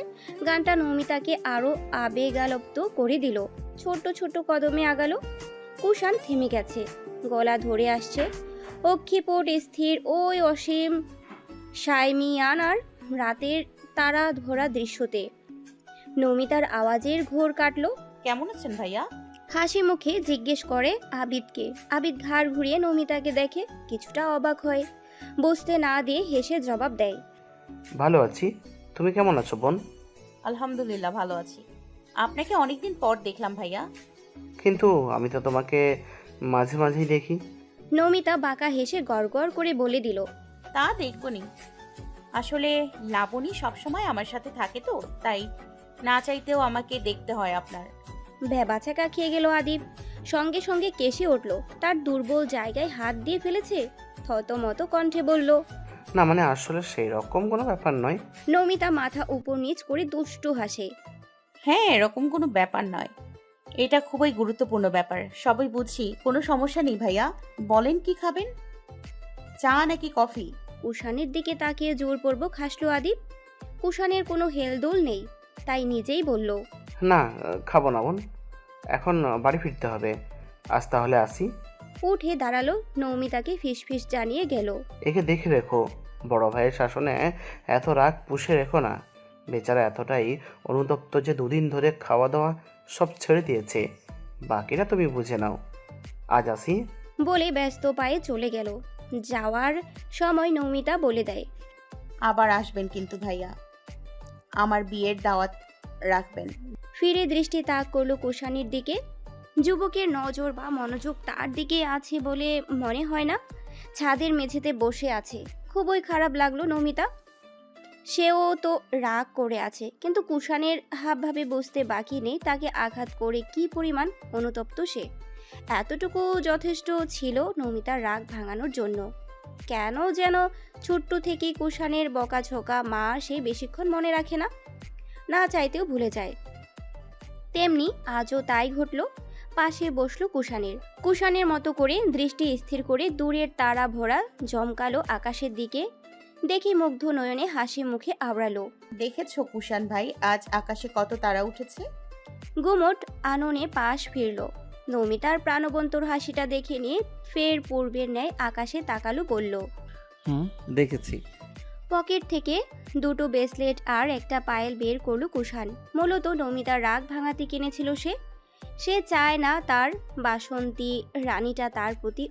[SPEAKER 1] গানটা নমিতাকে আরো আবেগালপ্ত করে দিল। ছোট ছোট কদমে আগালো। কুষাণ থেমে গেছে, গলা ধরে আসছে। অক্ষিপট স্থির ওই অসীম সাইমিয়ান আর রাতের তারা ধরা দৃশ্যতে। নমিতার আওয়াজের ঘোর কাটলো।
[SPEAKER 3] কেমন আছেন ভাইয়া?
[SPEAKER 1] হাসি মুখে জিজ্ঞেস করে আবিদকে। আবিদ ঘাড় ঘুরিয়ে নমিতাকে দেখে, কিছুটা অবাক হয়। বুঝতে না দিয়ে হেসে জবাব দেয়,
[SPEAKER 10] ভালো আছি। তুমি কেমন আছো বোন?
[SPEAKER 3] আলহামদুলিল্লাহ ভালো আছি। আপনাকে অনেকদিন পর দেখলাম ভাইয়া।
[SPEAKER 10] কিন্তু আমি তো তোমাকে মাঝে মাঝেই দেখি।
[SPEAKER 1] নমিতা বাঁকা হেসে গড়গড় করে বলে দিল,
[SPEAKER 3] তা দেখবনি, আসলে লাবণী সবসময় আমার সাথে থাকে তো, তাই না চাইতেও আমাকে দেখতে হয় আপনার।
[SPEAKER 1] ভ্যাবাচাকা খেয়ে গেল আদিব। সঙ্গে সঙ্গে কেসে উঠল। তার দুর্বল জায়গায় হাত দিয়ে ফেলেছে। থতমত কণ্ঠে বলল,
[SPEAKER 10] না মানে আসলে সেই রকম কোনো ব্যাপার নয়।
[SPEAKER 1] নমিতা মাথা উপর নিচ করে দুষ্টু হাসে।
[SPEAKER 3] হ্যাঁ, এরকম কোনো ব্যাপার নয়, এটা খুবই গুরুত্বপূর্ণ ব্যাপার। সবই বুঝছি, কোনো সমস্যা নেই ভাইয়া। বলেন কি খাবেন, চা নাকি কফি?
[SPEAKER 1] কুষাণের দিকে তাকিয়ে জোরপূর্বক হাসলো আদিব। কুষাণের কোনো হেলদোল নেই, তাই নিজেই বলল,
[SPEAKER 10] না খাবো না বোন, এখন বাড়ি ফিরতে হবে। আজ তাহলে আসি।
[SPEAKER 1] উঠে দাঁড়ালো। নৌমিতাকে ফিসফিস জানিয়ে গেল,
[SPEAKER 10] একে দেখে রেখো, বড় ভাইয়ের শাসনে এত রাগ পুষে রেখো না। বেচারা এতটাই অনুতপ্ত যে দুদিন ধরে খাওয়া দাওয়া সব ছেড়ে দিয়েছে। বাকিটা তুমি বুঝে নাও। আজ আসি।
[SPEAKER 1] বলে ব্যস্ত পায়ে চলে গেল। যাওয়ার সময় নৌমিতা বলে দেয়,
[SPEAKER 3] আবার আসবেন কিন্তু ভাইয়া, আমার বিয়ের দাওয়াত রাখবেন।
[SPEAKER 1] ফিরে দৃষ্টি তাক করলো কুষাণীর দিকে। যুবকের নজর বা মনোযোগ তার দিকে আছে বলে মনে হয় না। ছাদের মেঝেতে বসে আছে। খুবই খারাপ লাগলো নমিতা। সেও তো রাগ করে আছে, কিন্তু কুষাণের হাবভাবে বুঝতে বাকি নেই তাকে আঘাত করে কি পরিমাণ অনুতপ্ত সে। এতটুকু যথেষ্ট ছিল নমিতার রাগ ভাঙানোর জন্য। কেন যেন ছোট্ট থেকেই কুষাণের বকাঝকা মা সে বেশিক্ষণ মনে রাখে না, না চাইতেও ভুলে যায়। তেমনি আজও তাই ঘটল। পাশে বসলো কুষাণের মতো করে দৃষ্টি স্থির করে দূরের তারা ভরা জমকালো আকাশের দিকে দেখে মুগ্ধ নয়নে হাসি মুখে আওড়ালো।
[SPEAKER 3] দেখেছো কুষাণ ভাই, আজ আকাশে কত তারা উঠেছে?
[SPEAKER 1] গুমট আননে পাশ ফিরল। নমিতার প্রাণবন্তর হাসিটা দেখে নিয়ে ফের পূর্বের ন্যায় আকাশে তাকালো বলল,
[SPEAKER 2] দেখেছি।
[SPEAKER 1] পকেট থেকে দুটো ব্রেসলেট আর একটা পায়েল বের করলো কুষাণ। মূলত নমিতার রাগ ভাঙাতে কিনেছিল সে চায় না তার বাসন্তী রানীটা তার প্রতি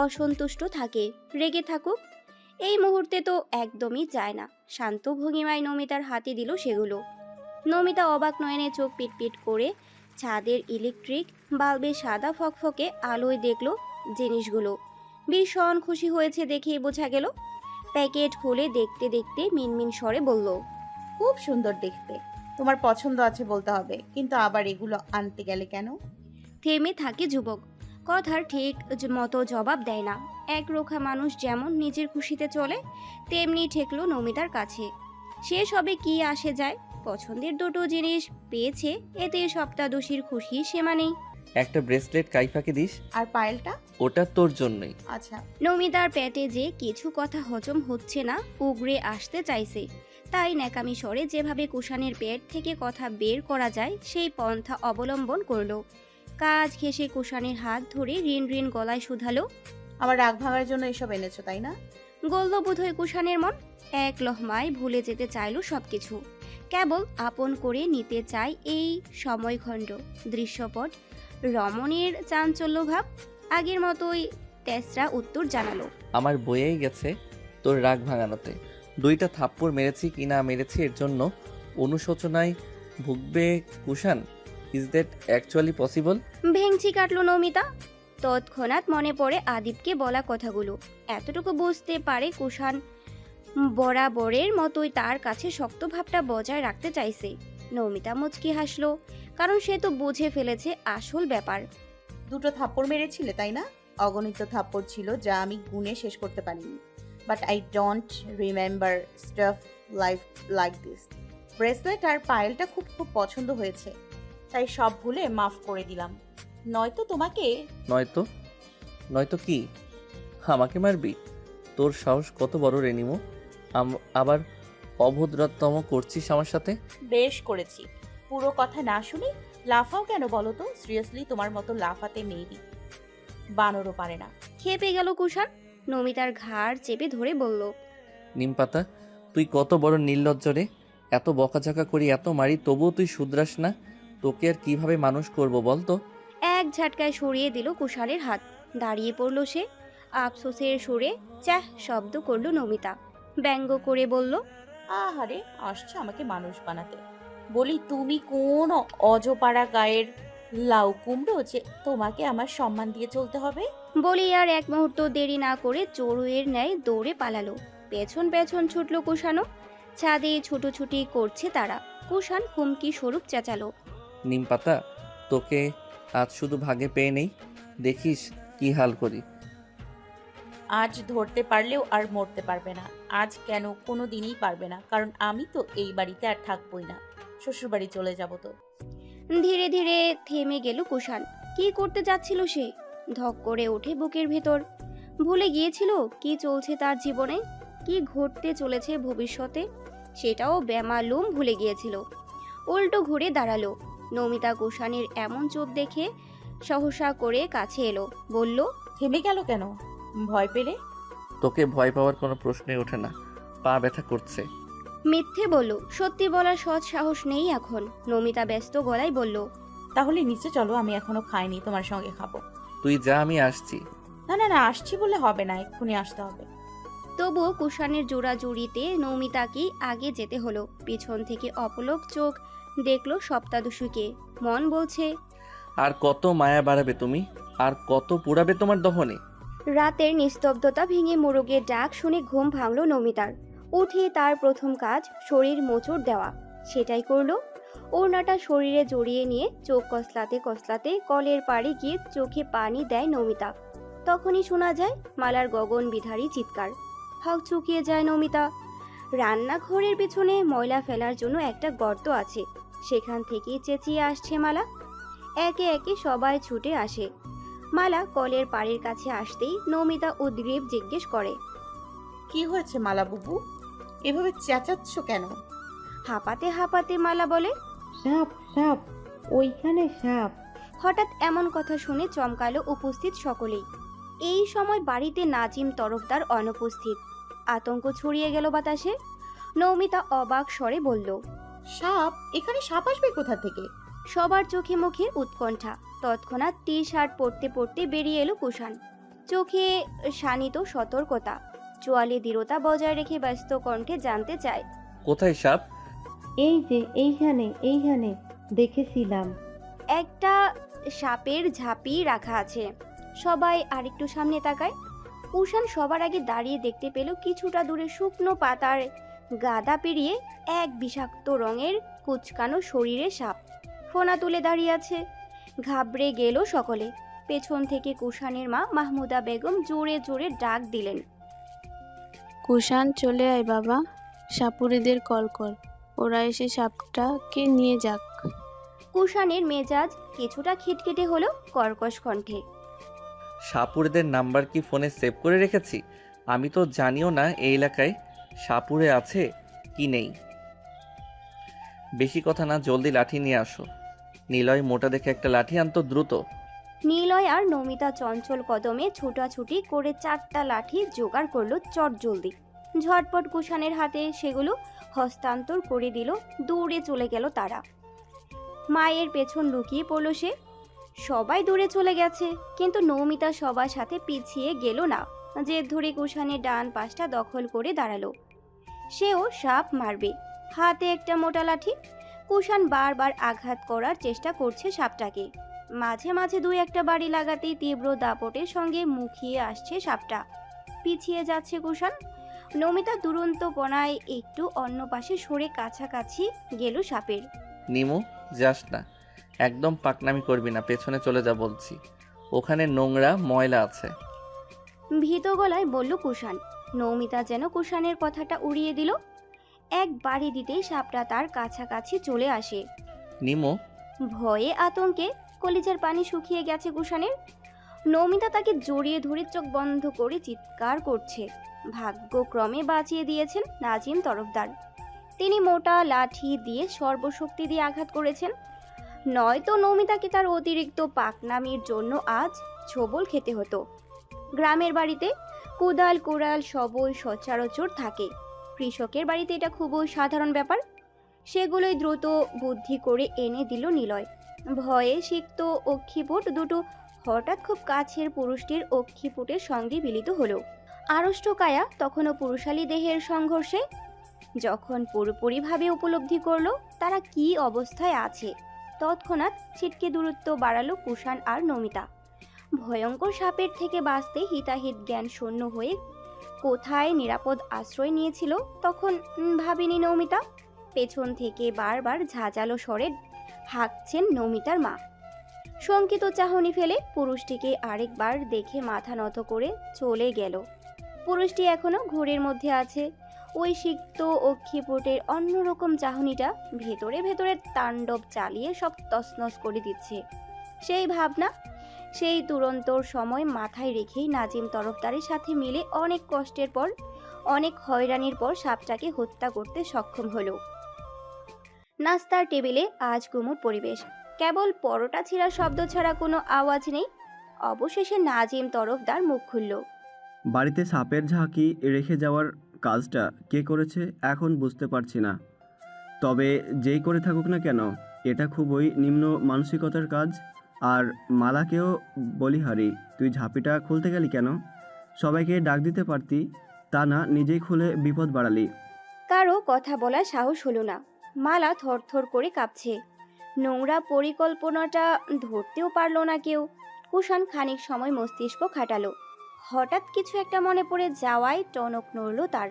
[SPEAKER 1] অসন্তুষ্ট থাকে, রেগে থাকুক। এই মুহূর্তে তো একদমই চায় না। শান্ত ভঙ্গিমায় নমিতার হাতে দিল সেগুলো। নমিতা অবাক নয়নে চোখ পিটপিট করে ছাদের ইলেকট্রিক বাল্বে সাদা ফকফকে আলোয় দেখলো জিনিসগুলো। ভীষণ খুশি হয়েছে দেখে বোঝা গেল। প্যাকেট খুলে দেখতে দেখতে মিনমিন স্বরে বলল,
[SPEAKER 3] খুব সুন্দর দেখতে। তোমার পছন্দ আছে বলতে হবে, কিন্তু আবার এগুলো আনতে গেলে কেন?
[SPEAKER 1] থেমে থাকে যুবক, কথার ঠিক মতো জবাব দেয় না। একরোখা মানুষ যেমন নিজের খুশিতে চলে, তেমনি ঠেকলো নমিতার কাছে। সে সবে কি আসে যায়, পছন্দের দুটো জিনিস পেয়েছে, এতে সপ্তাদশীর খুশি সীমা নেই।
[SPEAKER 2] একটা ব্রেসলেট কাইফাকে দিস,
[SPEAKER 3] আর পায়েলটা?
[SPEAKER 2] ওটা তোর জন্যই।
[SPEAKER 3] আচ্ছা।
[SPEAKER 1] নমিতার পেটে যে কিছু কথা হজম হচ্ছে না, উগরে আসতে চাইছে। তাই ন্যাকামি স্বরে যেভাবে কুষাণের পেট থেকে কথা বের করা যায় সেই পন্থা অবলম্বন করলো। কাজ ঘেঁষে কুষাণের হাত ধরে ঋণ ঋণ গলায় শুধালো।
[SPEAKER 3] আমার রাগ ভাঙার জন্য এসব এনেছো তাই না?
[SPEAKER 1] গল্ল বোধহয় কুষাণের মন এক লহমায় ভুলে যেতে চাইলো সবকিছু, কেবল আপন করে নিতে চায় এই সময়খণ্ড, দৃশ্যপট, রমণীর চাঞ্চল্য ভাব। আগের মতোই তেসরা উত্তর জানালো।
[SPEAKER 2] আমার বইয়েই গেছে তোর রাগ ভাঙানোতে। 2টা থাপ্পড় মেরেছি কি না মেরেছি এর জন্য অনুশোচনায় ভুগবে Kushan? Is that actually possible?
[SPEAKER 1] ভেংচি কাটলো নমিতা। তৎক্ষণাৎ মনে পড়ে আদিবকে বলা কথাগুলো। এতটুকু বুঝতে পারে কুষাণ বরাবরের মতোই তার কাছে শক্ত ভাবটা বজায় রাখতে চাইছে। নমিতা মুচকি হাসলো, কারণ সে তো বুঝে ফেলেছে আসল ব্যাপার।
[SPEAKER 3] 2টো থাপ্পড় মেরেছিলে তাই না? অগণিত থাপ্পড় ছিল যা আমি গুণে শেষ করতে পারিনি। But I don't remember stuff like this. Bracelet আর পায়েলটা খুব খুব পছন্দ হয়েছে, তাই সব ভুলে মাফ করে দিলাম। নয়তো তোমাকে।
[SPEAKER 2] নয়তো কি? আমাকে মারবি? তোর সাহস কত বড় রে নিমো! আবার অভদ্রতম করছিস আমার সাথে?
[SPEAKER 3] বেশ করেছি। পুরো কথা না শুনে লাফাও কেন বলো তো? সিরিয়াসলি তোমার মতো লাফাতে মেয়েবি বানরও পারে না।
[SPEAKER 1] খেপে গেল কুষাণ, নমিতার ঘাড় চেপে ধরে বলল।
[SPEAKER 2] নিমপাতা, তুই কত বড় নির্লজ্জ রে! এত বকাঝকা করি, এত মারি, তবুও তুই শুধরাস না। তোকে আর কিভাবে মানুষ করব বল তো?
[SPEAKER 1] এক ঝাটকায় সরিয়ে দিল কুষাণের হাত। দাঁড়িয়ে পড়ল সে, আফসোসের সুরে চাহ শব্দ করল নমিতা। ব্যঙ্গ করে বলল।
[SPEAKER 3] আহারে, আসছে আমাকে মানুষ বানাতে। বলি তুমি কোন অজপাড়া গায়ের লাউ কুমড়ো যে তোমাকে আমার সম্মান দিয়ে চলতে হবে?
[SPEAKER 1] বলি আর এক মুহূর্ত দেরি না করে চড়ুইয়ের ন্যায় দৌড়ে পালালো। পেছন পেছন ছুটল কুষাণও। ছাদে ছুটোছুটি করছে তারা। কুষাণ হুমকি স্বরূপ চেঁচালো।
[SPEAKER 2] নিমপাতা, তোকে আজ শুধু ভাগে পেয়ে নেই, দেখিস কি হাল করি।
[SPEAKER 3] আজ ধরতে পারলেও আর মরতে পারবে না। আজ কেন, কোনো দিনই পারবে না, কারণ আমি তো এই বাড়িতে আর থাকবই না, শ্বশুরবাড়ি চলে যাব তো।
[SPEAKER 1] ধীরে ধীরে থেমে গেল কুষাণ। কি করতে যাচ্ছিল সে? ধক করে ওঠে বুকের ভেতর। ভুলে গিয়েছিল কি চলছে তার জীবনে, কি ঘটতে চলেছে ভবিষ্যতে, সেটাও বেমালুম ভুলে গিয়েছিল। উল্টো ঘুরে দাঁড়ালো। নমিতা কুষাণের এমন চোখ দেখে সহসা করে কাছে এলো, বলল।
[SPEAKER 3] থেমে গেল কেন? ভয় পেলে?
[SPEAKER 2] তোকে ভয় পাওয়ার কোনো প্রশ্নই ওঠে না, পা ব্যথা করছে।
[SPEAKER 1] মিথ্যে বলল, সত্যি বলার সৎ সাহস নেই এখন। নমিতা ব্যস্ত গলায় বলল।
[SPEAKER 3] তাহলে নিচে চলো, আমি এখনো খাইনি, তোমার সঙ্গে খাবো।
[SPEAKER 2] তুই যা, আমি আসছি।
[SPEAKER 3] না না না, আসছি বলে হবে না, এক্ষুনি আসতে হবে।
[SPEAKER 1] তবুও কুষাণের জোড়াজুড়িতে নমিতাকেই আগে যেতে হলো। পিছন থেকে অপলক চোখ দেখলো সপ্তাদশীকে। মন বলছে,
[SPEAKER 2] আর কত মায়া বাড়াবে তুমি, আর কত পুরাবে তোমার দহনে।
[SPEAKER 1] রাতের নিস্তব্ধতা ভেঙে মোরগের ডাক শুনে ঘুম ভাঙল নমিতার। উঠে তার প্রথম কাজ শরীর মোচড় দেওয়া। সেটাই করলো। ওড়নাটা শরীরে জড়িয়ে নিয়ে চোখ কসলাতে কসলাতে কলের পাড়ে গিয়ে চোখে পানি দেয় নমিতা। তখনই শোনা যায় মালার গগন বিধারী চিৎকার। হক চুকিয়ে যায় নমিতা। রান্নাঘরের পিছনে ময়লা ফেলার জন্য একটা গর্ত আছে, সেখান থেকেই চেঁচিয়ে আসছে মালা। একে একে সবাই ছুটে আসে। মালা কলের পাড়ের কাছে আসতেই নমিতা উদ্গ্রীব জিজ্ঞেস করে।
[SPEAKER 3] কি হয়েছে মালা বুবু, এভাবে চেঁচাচ্ছ কেন?
[SPEAKER 1] হাঁপাতে হাঁপাতে মালা বলে।
[SPEAKER 11] সাপ সাপ, ওইখানে সাপ।
[SPEAKER 1] হঠাৎ এমন কথা শুনে চমকালো উপস্থিত সকলেই। এই সময় বাড়িতে নাজিম তরফদার অনুপস্থিত। আতঙ্ক ছড়িয়ে গেল বাতাসে। নমিতা অবাক স্বরে বলল।
[SPEAKER 3] সাপ? এখানে সাপ আসবে কোথা থেকে?
[SPEAKER 1] সবার চোখে মুখে উৎকণ্ঠা। তৎক্ষণাৎ টি শার্ট পরতে পরতে বেরিয়ে এলো কুষাণ। চোখে শানিত সতর্কতা, চোয়ালে দৃঢ়তা বজায় রেখে ব্যস্ত কণ্ঠে জানতে চায়।
[SPEAKER 2] কোথায় সাপ?
[SPEAKER 11] এই যে এইখানে দেখেছিলাম।
[SPEAKER 1] একটা সাপের ঝাঁপি রাখা আছে। সবাই আরেকটু সামনে তাকায়। কুষাণ সবার আগে দাঁড়িয়ে দেখতে পেল কিছুটা দূরে শুকনো পাতার গাদা পেরিয়ে এক বিষাক্ত রঙের কুচকানো শরীরে সাপ ফোনা তুলে দাঁড়িয়ে আছে। ঘাবড়ে গেল সকলে। পেছন থেকে কুষাণের মা মাহমুদা বেগম জোরে জোরে ডাক দিলেন,
[SPEAKER 7] কুষাণ চলে আয় বাবা, সাপুড়েদের কল কর, ওরা এসে সাপটাকে নিয়ে যাক।
[SPEAKER 1] কুষাণের মেজাজ কিছুটা খিটখিটে হলো কর্কশ কণ্ঠে।
[SPEAKER 2] সাপুরেদের নাম্বার কি ফোনে সেভ করে রেখেছি? আমি তো জানিও না এই এলাকায় সাপুরে আছে কি নেই। বেশি কথা না, জলদি লাঠি নিয়ে আসো। নিলয় মোটা দেখে একটা লাঠি আনতো দ্রুত।
[SPEAKER 1] নিলয় আর নমিতা চঞ্চল কদমে ছুটাছুটি করে 4টা লাঠি জোগাড় করলো চটজলদি। ঝটপট কুষাণের হাতে সেগুলো হস্তান্তর করে দিল। দৌড়ে চলে গেল তারা। মায়ের পেছন লুকিয়ে পড়ল সে। সবাই দূরে চলে গেছে, কিন্তু নৌমিতা সবার সাথে পিছিয়ে গেল না। জেদ ধরে কুষাণের ডান পাশটা দখল করে দাঁড়ালো। সেও সাপ মারবে, হাতে একটা মোটা লাঠি। কুষাণ বারবার আঘাত করার চেষ্টা করছে সাপটাকে। মাঝে মাঝে 2-1 বাড়ি লাগাতেই তীব্র দাপটের সঙ্গে মুখিয়ে আসছে সাপটা। পিছিয়ে যাচ্ছে কুষাণ। নমিতা দুরন্তপনায় একটু অন্য পাশে সরে কাছাকাছি গেল সাপের।
[SPEAKER 2] নিমু, যাস না, একদম পাকনামি করবি না, পেছনে চলে যা বলছি, ওখানে নোংরা ময়লা আছে।
[SPEAKER 1] ভীত গলায় বলল কুষাণ। নৌমিতা যেন কুষাণের কথাটা উড়িয়ে দিল। এক বাড়ি দিতেই সাপটা তার কাছাকাছি চলে আসে।
[SPEAKER 2] নিমু,
[SPEAKER 1] ভয়ে আতঙ্কে কলিজার পানি শুকিয়ে গেছে কুষাণের। নৌমিতা তাকে জড়িয়ে ধরে চোখ বন্ধ করে চিৎকার করছে। ভাগ্যক্রমে বাঁচিয়ে দিয়েছেন নাজিম তরফদার। তিনি মোটা লাঠি দিয়ে সর্বশক্তি দিয়ে আঘাত করেছেন, নয়তো নৌমিতাকে তার অতিরিক্ত পাকনামির জন্য আজ ছোবল খেতে হতো। গ্রামের বাড়িতে কোদাল কোড়াল সবই সচরাচর থাকে। কৃষকের বাড়িতে এটা খুবই সাধারণ ব্যাপার। সেগুলোই দ্রুত বুদ্ধি করে এনে দিল নিলয়। ভয়ে সিক্ত অক্ষিপুট দুটো হঠাৎ খুব কাছের পুরুষটির অক্ষিপুটের সঙ্গে মিলিত হলো। আড়ষ্টকায়া তখনও পুরুষালী দেহের সংঘর্ষে। যখন পুরোপুরিভাবে উপলব্ধি করলো তারা কি অবস্থায় আছে, তৎক্ষণাৎ ছিটকে দূরত্ব বাড়ালো কুষাণ আর নমিতা। ভয়ঙ্কর সাপের থেকে বাঁচতে হিতাহিত জ্ঞান শূন্য হয়ে কোথায় নিরাপদ আশ্রয় নিয়েছিল তখন ভাবিনি নৌমিতা। পেছন থেকে বারবার ঝাঁঝালো স্বরে হাঁকছেন নৌমিতার মা। শঙ্কিত চাহনি ফেলে পুরুষটিকে আরেকবার দেখে মাথা নত করে চলে গেল। পুরুষটি এখনো ঘোরের মধ্যে আছে। ওই সিক্ত অক্ষিপুটের অন্যরকম চাহনিটা ভেতরে ভেতরে তাণ্ডব চালিয়ে সব তছনছ করে দিচ্ছে। সেই ভাবনা, সেই তুরন্তর সময় মাথায় রেখেই নাজিম তরফদারের সাথে মিলে অনেক কষ্টের পর, অনেক হয়রানির পর সাপটাকে হত্যা করতে সক্ষম হলো। নাস্তার টেবিলে আজ গুমুট পরিবেশ। কেবল পরোটা ছিঁড়ার শব্দ ছাড়া কোনো আওয়াজ নেই। অবশেষে নাজিম তরফদার মুখ খুলল।
[SPEAKER 6] বাড়িতে সাপের ঝাঁকি রেখে যাওয়ার কাজটা কে করেছে এখন বুঝতে পারছি না, তবে যেই করে থাকুক না কেন এটা খুবই নিম্ন মানসিকতার কাজ। আর মালাকেও বলিহারি, তুই ঝাঁপিটা খুলতে গেলি কেন? সবাইকে ডাক দিতে পারতি, তা না নিজেই খুলে বিপদ বাড়ালি।
[SPEAKER 1] কারো কথা বলার সাহস হলো না। মালা থরথর করে কাঁপছে। নোংরা পরিকল্পনাটা ধরতেও পারল না কেউ। কুষাণ খানিক সময় মস্তিষ্ক খাটালো। হঠাৎ কিছু একটা মনে পড়ে যাওয়ায় টনক নড়ল তার।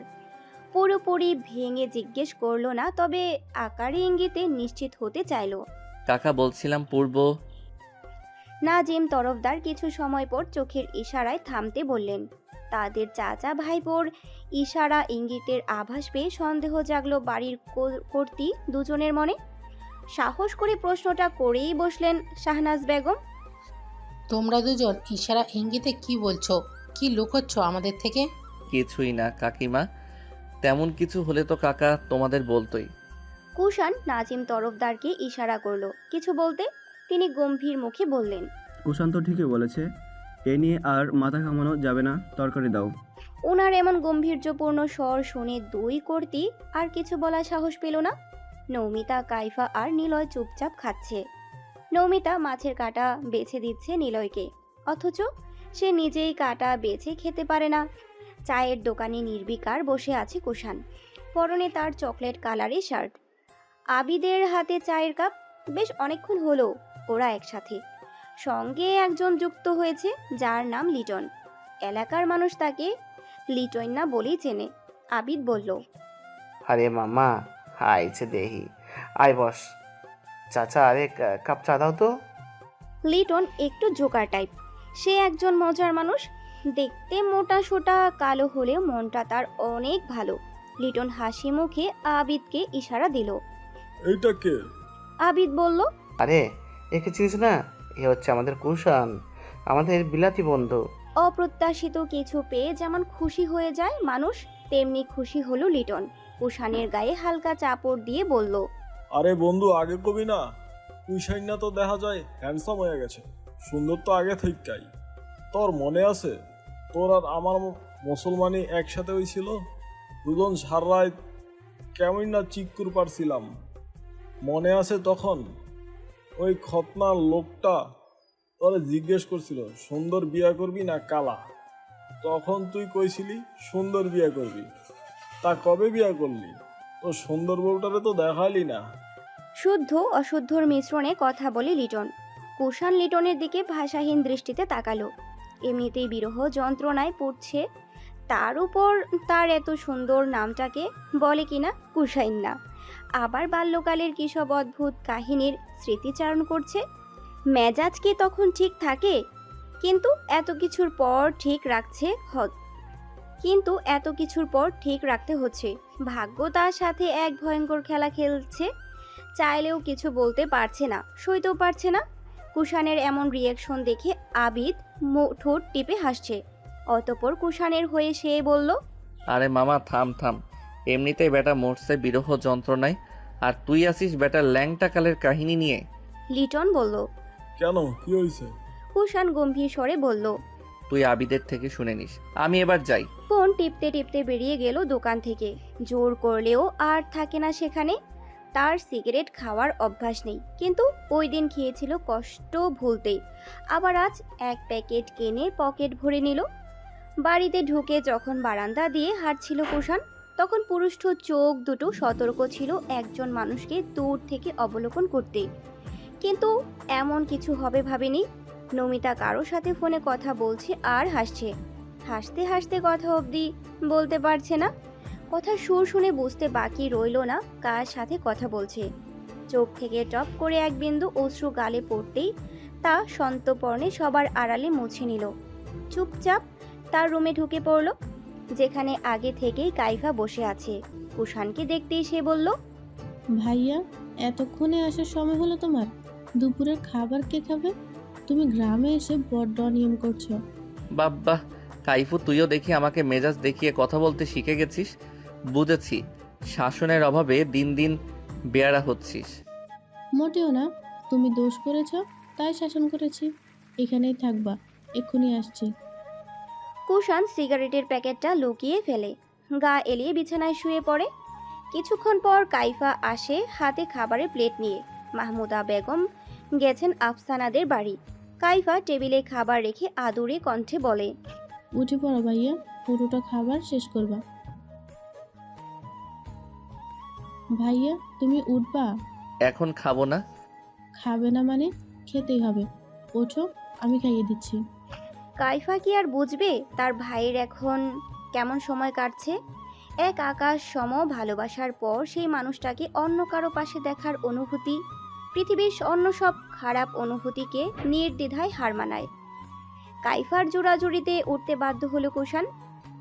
[SPEAKER 1] পুরোপুরি ভেঙে জিজ্ঞেস করলো না, তবে আকারে ইঙ্গিতে নিশ্চিত হতে চাইল।
[SPEAKER 2] কাকা বলছিলাম পূর্ব।
[SPEAKER 1] নাজিম তরফদার কিছু সময় পর চোখের ইশারায় থামতে বললেন। তাদের চাচা ভাইপোর ইশারা ইঙ্গিতের আভাস পেয়ে সন্দেহ জাগলো বাড়ির কর্ত্রী দুজনের মনে। সাহস করে প্রশ্নটা করেই বসলেন শাহনাজ বেগম।
[SPEAKER 8] তোমরা দুজন ইশারা ইঙ্গিতে কি বলছো? কি লুকোচ্ছ আমাদের থেকে?
[SPEAKER 2] কিছুই না কাকিমা, তেমন কিছু হলে তো কাকা তোমাদের বলতোই।
[SPEAKER 1] কুষাণ নাজিম তরফদারকে ইশারা করলো কিছু বলতে। তিনি গম্ভীর মুখে বললেন,
[SPEAKER 6] কুষাণ তো ঠিকই বলেছে, এ নিয়ে আর মাথা ঘামানো যাবে না, তরকারি দাও।
[SPEAKER 1] ওনার এমন গম্ভীর্যপূর্ণ স্বর শুনে দুই কর্ত্রী আর কিছু বলার সাহস পেল না। নৌমিতা, কাইফা আর নিলয় চুপচাপ খাচ্ছে। নৌমিতা মাছের কাঁটা বেছে দিচ্ছে নিলয়কে, অথচ সে নিজেই কাঁটা বেছে খেতে পারে না। চায়ের দোকানে নির্বিকার বসে আছে কুষাণ। পরনে তার চকলেট কালারের শার্ট। আবিদের হাতে চায়ের কাপ। বেশ অনেকক্ষণ হলো ওরা একসাথে। সঙ্গে একজন যুক্ত হয়েছে যার নাম লিটন। এলাকার মানুষ তাকে লিটন না বলেই চেনে। আবিদ বলল,
[SPEAKER 10] আরে মামা, আইছে দেহি। আয় বস। চাচা, আরে কাপ চা দাও তো।
[SPEAKER 1] লিটন একটু জোকার টাইপ। সে একজন মজার মানুষ। দেখতে মোটা সোটা কালো হলেও মনটা তার অনেক ভালো। লিটন হাসি মুখে আবিদকে ইশারা দিল।
[SPEAKER 12] এইটা কে?
[SPEAKER 1] আবিদ বলল,
[SPEAKER 10] আরে, একে চিনিস না? এ হচ্ছে আমাদের কুষাণ, আমাদের বিলাতি বন্ধু।
[SPEAKER 1] অপ্রত্যাশিত কিছু পেয়ে যেমন খুশি হয়ে যায় মানুষ, তেমনি খুশি হলো লিটন। কুষাণের গায়ে হালকা চাপড় দিয়ে বলল,
[SPEAKER 12] আরে বন্ধু, আগে কবি না? কুইশাইনা তো দেখা যায় হ্যান্ডসাম হয়ে গেছে। সুন্দর তো আগে থেকেই। তোর মনে আছে তোর আর আমার মুসলমানি একসাথে হয়েছিল? দুজন সারায় কেমন না চিক্কুর পারছিলাম, মনে আছে তখন? ওই খতনার লোকটা তোরে জিজ্ঞেস করছিল সুন্দর বিয়া করবি না কালা। তখন তুই কইছিলি সুন্দর বিয়া করবি। তা কবে বিয়া করলি? তো সুন্দর বউটারে তো দেখালি না।
[SPEAKER 1] শুদ্ধ অশুদ্ধর মিশ্রণে কথা বলে লিটন। কুষাণ লিটনের দিকে ভাষাহীন দৃষ্টিতে তাকালো। এমনিতেই বিরহ যন্ত্রণায় পড়ছে, তার উপর তার এত সুন্দর নামটাকে বলে কিনা কুষাইন না। আবার বাল্যকালের কিসব অদ্ভুত কাহিনীর স্মৃতিচারণ করছে। মেজাজ কি তখন ঠিক থাকে? কিন্তু এত কিছুর পর ঠিক রাখতে হচ্ছে। ভাগ্য তার সাথে এক ভয়ঙ্কর খেলা খেলছে। চাইলেও কিছু বলতে পারছে না, সইতেও পারছে না। কুষাণের এমন রিয়াকশন দেখে আবিদ ঠোঁট টিপে হাসছে। অতঃপর কুষাণের হয়ে সে বলল,
[SPEAKER 2] আরে মামা থাম থাম, এমনিতেই বেটা মরছে বিরহ যন্ত্রণায়, আর তুই আসিস বেটার ল্যাংটা কালের কাহিনী নিয়ে।
[SPEAKER 1] লিটন বলল।
[SPEAKER 12] কেন, কি হয়েছে?
[SPEAKER 1] কুষাণ গম্ভীর স্বরে বলল,
[SPEAKER 2] তুই আবিদের থেকে শুনে নিস, আমি এবার যাই।
[SPEAKER 1] ফোন টিপতে টিপতে বেরিয়ে গেল দোকান থেকে। জোর করলেও আর থাকে না সেখানে। তার সিগারেট খাওয়ার অভ্যাস নেই, কিন্তু ওই দিন খেয়েছিল কষ্ট ভুলতে। আবার আজ এক প্যাকেট কিনে পকেট ভরে নিল। বাড়িতে ঢুকে যখন বারান্দা দিয়ে হাঁটছিল কুষাণ, তখন পুরুষ্ঠ চোখ দুটো সতর্ক ছিল একজন মানুষকে দূর থেকে অবলোকন করতে। কিন্তু এমন কিছু হবে ভাবেনি। নমিতা কারোর সাথে ফোনে কথা বলছে আর হাসছে। হাসতে হাসতে কথা অবধি বলতে পারছে না। কথার সুর শুনে বুঝতে বাকি রইল না কার সাথে কথা বলছে। চোখ থেকে টপ করে এক বিন্দু অশ্রু গালে পড়তেই তা সন্তর্পণে সবার আড়ালে মুছে নিল। চুপচাপ তার রুমে ঢুকে পড়ল, যেখানে আগে থেকেই কাইফা বসে আছে। কুষাণকে দেখতেই সে বলল,
[SPEAKER 9] ভাইয়া, এতক্ষণে আসার সময় হলো তোমার? দুপুরের খাবার কে খাবে? তুমি গ্রামে এসে বড্ড অনিয়ম করছো।
[SPEAKER 2] বাব্বা, কাইফু তুইও দেখি আমাকে মেজাজ দেখিয়ে কথা বলতে শিখে গেছিস। বুঝেছি, শাসনের অভাবে দিন দিন বেয়ারা হচ্ছিস।
[SPEAKER 9] মোটেও না, তুমি দোষ করেছ তাই শাসন করেছি। এখানেই থাকবা, এক্ষুনি আসছি।
[SPEAKER 1] কুষাণ সিগারেটের প্যাকেটটা লুকিয়ে ফেলে গা এলিয়ে বিছানায় শুয়ে পড়ে। কিছুক্ষণ পর কাইফা আসে হাতে খাবারের প্লেট নিয়ে। মাহমুদা বেগম গেছেন আফসানাদের বাড়ি। কাইফা টেবিলে খাবার রেখে আদুরে কণ্ঠে বলে,
[SPEAKER 9] উঠে পড়ো ভাইয়া, পুরোটা খাবার শেষ করবা। ভাইয়া, তুমি উঠবা?
[SPEAKER 2] এখন খাবো না।
[SPEAKER 9] খাবে না মানে? খেতেই হবে। ওঠো, আমি খাইয়ে দিচ্ছি।
[SPEAKER 1] কাইফা কি আর বুঝবে তার ভাইয়ের এখন কেমন সময় কাটছে। এক আকাশ সম ভালোবাসার পর সেই মানুষটাকে অন্য কারো পাশে দেখার অনুভূতি পৃথিবীর অন্য সব খারাপ অনুভূতিকে নির্দ্বিধায় হার মানায়। কাইফার জোড়াজুড়িতে উঠতে বাধ্য হলো কুষাণ।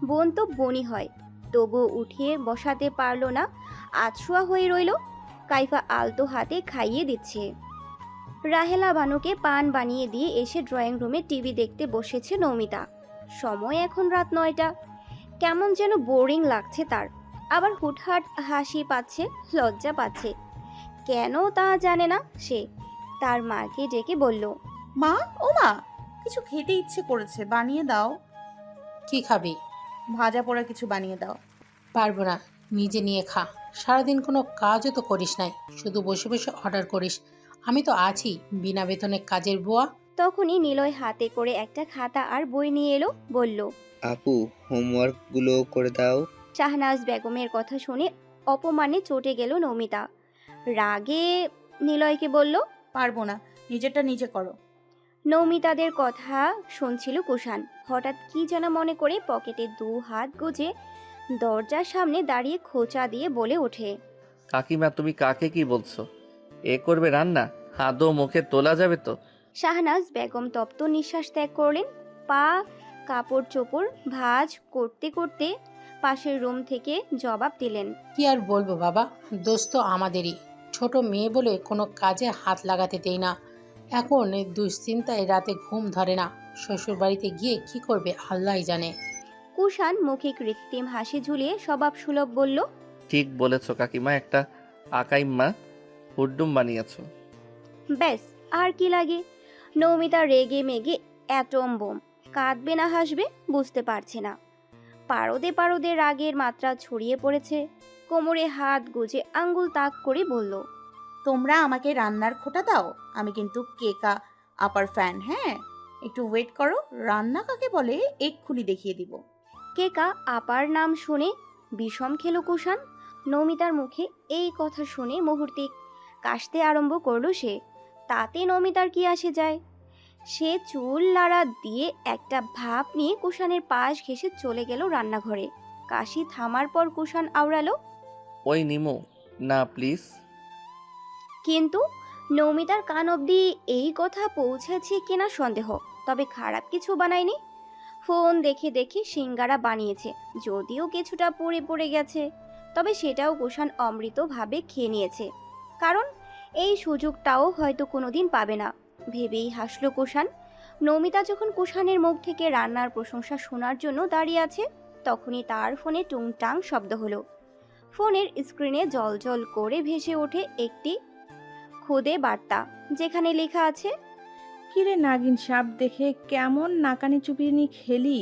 [SPEAKER 1] বোন তো বনই হয়, তবুও উঠিয়ে বসাতে পারল না, আধশোয়া হয়ে রইল। কাইফা আলতো হাতে খাইয়ে দিচ্ছে। রাহেলা বানুকে পান বানিয়ে দিয়ে এসে ড্রয়িং রুমে টিভি দেখতে বসেছে নমিতা। সময় এখন রাত 9টা। কেমন যেন বোরিং লাগছে তার। আবার হুটহাট হাসি পাচ্ছে, লজ্জা পাচ্ছে। কেন তা জানে না সে। তার মাকে ডেকে বলল,
[SPEAKER 3] মা, ও মা, কিছু খেতে ইচ্ছে করেছে, বানিয়ে দাও।
[SPEAKER 8] কি খাবি?
[SPEAKER 3] ভাজা পোড়া কিছু বানিয়ে দাও।
[SPEAKER 8] পারবো না, নিজে নিয়ে খা। সারাদিন কোনো কাজও তো করিস নাই, শুধু বসে বসে অর্ডার করিস। আমি তো আছি বিনা বেতনে কাজের বুয়া।
[SPEAKER 1] তখনই নিলয় হাতে করে একটা খাতা আর বই নিয়ে এলো, বলল,
[SPEAKER 13] আপু, হোমওয়ার্কগুলো করে দাও।
[SPEAKER 1] শাহনাজ বেগমের কথা শুনে অপমানে চটে গেল নমিতা। রাগে নিলয়কে বলল,
[SPEAKER 3] পারবো না, নিজেরটা নিজে করো।
[SPEAKER 1] নৌমিতাদের কথা শুনছিল কুষাণ। হঠাৎ কি যেন মনে করে পকেটে 2 হাত গুজে দরজার সামনে দাঁড়িয়ে খোঁচা দিয়ে বলে ওঠে,
[SPEAKER 2] কাকিমা তুমি কাকে কি বলছো? এ করবে রান্না? আদৌ মুখে তোলা যাবে তো?
[SPEAKER 1] শাহনাজ বেগম তপ্ত নিঃশ্বাস ত্যাগ করলেন। পা কাপড় চোপড় ভাঁজ করতে করতে পাশের রুম থেকে জবাব দিলেন,
[SPEAKER 8] কি আর বলবো বাবা, দোষ তো আমাদেরই। ছোট মেয়ে বলে কোনো কাজে হাত লাগাতে দেই না। এখন এই দুশ্চিন্তায় রাতে ঘুম ধরে না। শ্বশুর বাড়িতে গিয়ে কি করবে আল্লাহই জানে।
[SPEAKER 1] কুষাণ মুখে কৃত্রিম হাসি ঝুলিয়ে স্বভাব সুলভ বলল,
[SPEAKER 2] ঠিক বলেছো কাকিমা, একটা আকাইম্মা হুড্ডুম বানিয়েছো।
[SPEAKER 1] ব্যাস আর কি লাগে। নৌমিতা রেগে মেগে অ্যাটম বোম, কাঁদবে না হাসবে বুঝতে পারছে না। পারদে পারদে রাগের মাত্রা ছড়িয়ে পড়েছে। কোমরে হাত গুজে আঙ্গুল তাক করে বলল,
[SPEAKER 3] তোমরা আমাকে রান্নার খোঁটা দাও, আমি কিন্তু কেকা আপার ফ্যান। হ্যাঁ, একটু ওয়েট করো, রান্না কাকে বলে এক্ষুনি দেখিয়ে দিব।
[SPEAKER 1] কেকা আপার নাম শুনে বিষম খেলো কুষাণ। নমিতার মুখে এই কথা শুনে মুহূর্তে কাশতে আরম্ভ করলো সে। তাতে নমিতার কি আসে যায়? সে চুল লাড়া দিয়ে একটা ভাপ নিয়ে কুষাণের পাশ ঘেঁষে চলে গেল রান্নাঘরে। কাশি থামার পর কুষাণ আওড়ালো,
[SPEAKER 2] ওই নিমো, না প্লিজ।
[SPEAKER 1] কিন্তু নমিতার কান অবধি এই কথা পৌঁছেছে কিনা সন্দেহ। তবে খারাপ কিছু বানায়নি। ফোন দেখে দেখে সিঙ্গারা বানিয়েছে, যদিও কিছুটা পুড়ে পড়ে গেছে। তবে সেটাও কুষাণ অমৃতভাবে খেয়ে নিয়েছে, কারণ এই সুযোগটাও হয়তো কোনোদিন পাবে না ভেবেই হাসলো কুষাণ। নমিতা যখন কুষাণের মুখ থেকে রান্নার প্রশংসা শোনার জন্য দাঁড়িয়ে আছে, তখনই তার ফোনে টুংটাং শব্দ হলো। ফোনের স্ক্রিনে জলজল করে ভেসে ওঠে একটি খুদে বার্তা, যেখানে লেখা আছে,
[SPEAKER 14] কিরে নাগিন সাপ দেখে কেমন নাকানি চুপিনি খেলি,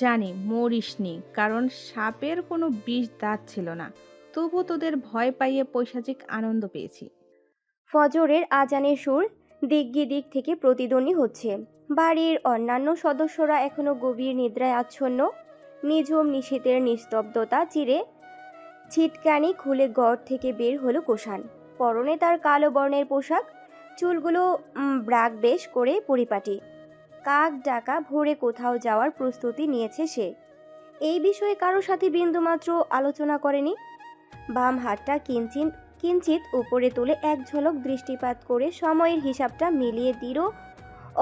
[SPEAKER 14] জানি মরিসনি, কারণ সাপের কোনো বিষ দাঁত ছিল না, তবু তোদের ভয় পাইয়ে পৈশাচিক আনন্দ পেয়েছি।
[SPEAKER 1] ফজরের আজানের সুর দিগ্গি দিক থেকে প্রতিধ্বনি হচ্ছে। বাড়ির অন্যান্য সদস্যরা এখনো গভীর নিদ্রায় আচ্ছন্ন। নিঝুম নিশীথের নিস্তব্ধতা চিরে ছিটকানি খুলে ঘর থেকে বের হলো কুষাণ। পরনে তার কালো বর্ণের পোশাক, চুলগুলো ব্রাক বেশ করে পরিপাটি। কাক ডাকা ভোরে কোথাও যাওয়ার প্রস্তুতি নিয়েছে সে। এই বিষয়ে কারো সাথে বিন্দুমাত্র আলোচনা করেনি। বাম হাতটা কিঞ্চিত উপরে তুলে এক ঝলক দৃষ্টিপাত করে সময়ের হিসাবটা মিলিয়ে দিল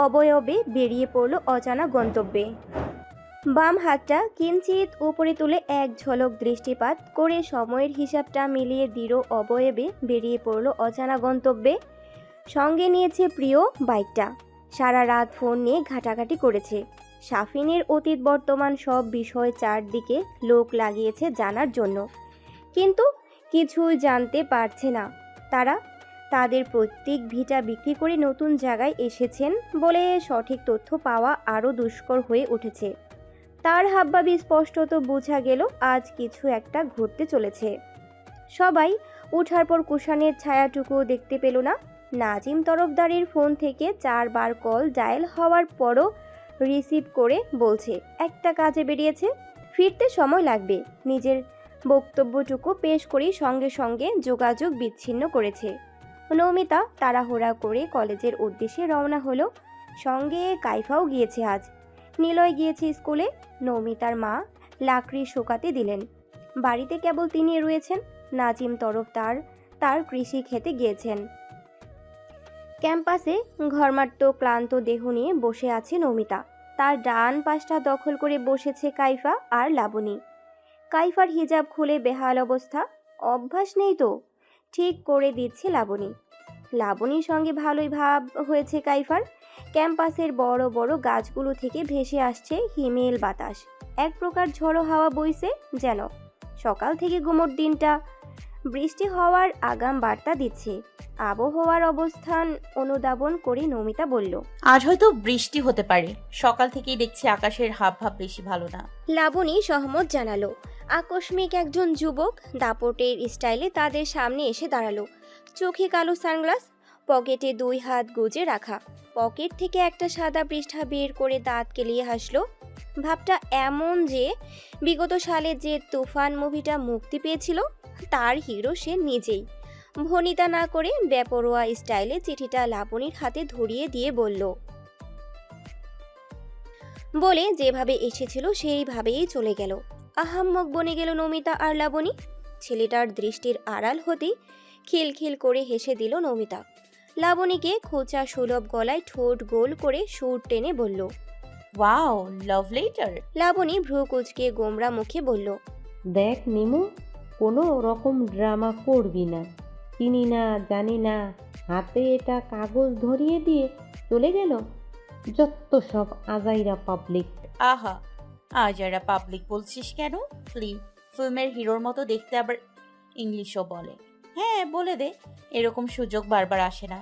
[SPEAKER 1] অবয়বে বেরিয়ে পড়ল অজানা গন্তব্যে। বাম হাতটা কিঞ্চিত উপরে তুলে এক ঝলক দৃষ্টিপাত করে সময়ের হিসাবটা মিলিয়ে দিল অবয়বে বেরিয়ে পড়ল অজানা গন্তব্যে। সঙ্গে নিয়েছে প্রিয় বাইকটা। সারা রাত ফোন নিয়ে ঘাটাঘাটি করেছে। শাফিনের অতীত বর্তমান সব বিষয় চারদিকে লোক লাগিয়েছে জানার জন্য, কিন্তু কিছুই জানতে পারছে না তারা। তাদের প্রত্যেক ভিটা বিক্রি করে নতুন জায়গায় এসেছেন বলে সঠিক তথ্য পাওয়া আরও দুষ্কর হয়ে উঠেছে। তার হাবভাবে স্পষ্টত বোঝা গেল আজ কিছু একটা ঘটতে চলেছে। সবাই উঠার পর কুষাণের ছায়াটুকুও দেখতে পেল না। নাজিম তরফদারের ফোন থেকে 4 বার কল ডায়াল হওয়ার পরও রিসিভ করে বলছে একটা কাজে বেরিয়েছে, ফিরতে সময় লাগবে। নিজের বক্তব্যটুকু পেশ করেই সঙ্গে সঙ্গে যোগাযোগ বিচ্ছিন্ন করেছে। নমিতা তাড়াহুড়া করে কলেজের উদ্দেশ্যে রওনা হলো। সঙ্গে কাইফাও গিয়েছে আজ। নিলয় গিয়েছে স্কুলে। নমিতার মা লাকড়ি শুকাতে দিলেন। বাড়িতে কেবল তিনি রয়েছেন। নাজিম তরফদার তার কৃষি খেতে গিয়েছেন। ক্যাম্পাসে ঘরমাট্য ক্লান্ত দেহ নিয়ে বসে আছে নমিতা। তার ডান পাশটা দখল করে বসেছে কাইফা আর লাবণী। কাইফার হিজাব খুলে বেহাল অবস্থা। অভ্যাস নেই তো, ঠিক করে দিচ্ছে লাবণী। লাবণীর সঙ্গে ভালোই ভাব হয়েছে কাইফার। ক্যাম্পাসের বড় বড় গাছগুলো থেকে ভেসে আসছে হিমেল বাতাস। এক প্রকার ঝড়ো হাওয়া বইছে যেন। সকাল থেকে গুমোট দিনটা বৃষ্টি হওয়ার আগাম বার্তা দিচ্ছে। আবহাওয়ার অবস্থান অনুধাবন করে নমিতা বলল,
[SPEAKER 3] আজ হয়তো বৃষ্টি হতে পারে। সকাল থেকেই দেখছি আকাশের হাবভাব বেশি ভালো না।
[SPEAKER 1] লাবণী সহমত জানালো। আকস্মিক একজন যুবক দাপটের স্টাইলে তাদের সামনে এসে দাঁড়ালো। চোখে কালো সানগ্লাস, পকেটে 2 হাত গুজে রাখা। পকেট থেকে একটা সাদা পৃষ্ঠা বের করে দাঁত কেলিয়ে হাসলো। ভাবটা এমন যে বিগত সালে যে তুফান মুভিটা মুক্তি পেয়েছিল তার হিরো সে নিজেই। ভনিতা না করে বেপরোয়া স্টাইলে চিঠিটা লাবণীর হাতে ধরিয়ে দিয়ে বলে যেভাবে এসেছিল সেইভাবেই চলে গেল। আহাম্মক বনে গেল নমিতা আর লাবণী। ছেলেটার দৃষ্টির আড়াল হতেই খিলখিল করে হেসে দিল নমিতা। লাবণীকে খোঁচা সুলভ গলায় ঠোঁট গোল করে সুর টেনে বলল,
[SPEAKER 3] ওয়াও, লাভ লেটার।
[SPEAKER 1] লাবণী ভ্রু কুঁচকে গোমরা মুখে বলল,
[SPEAKER 11] দেখ নিমু, কোনো রকম ড্রামা করবি না। চিনি না, জানি না, হাতে এটা কাগজ ধরিয়ে দিয়ে চলে গেল। যত সব আজাইরা পাবলিক।
[SPEAKER 3] আহা, আজ এরা পাবলিক বলছিস কেন? ফিল্মের হিরোর মতো দেখতে, আবার ইংলিশও বলে। হ্যাঁ, বলে দে, এরকম সুযোগ বারবার আসে না।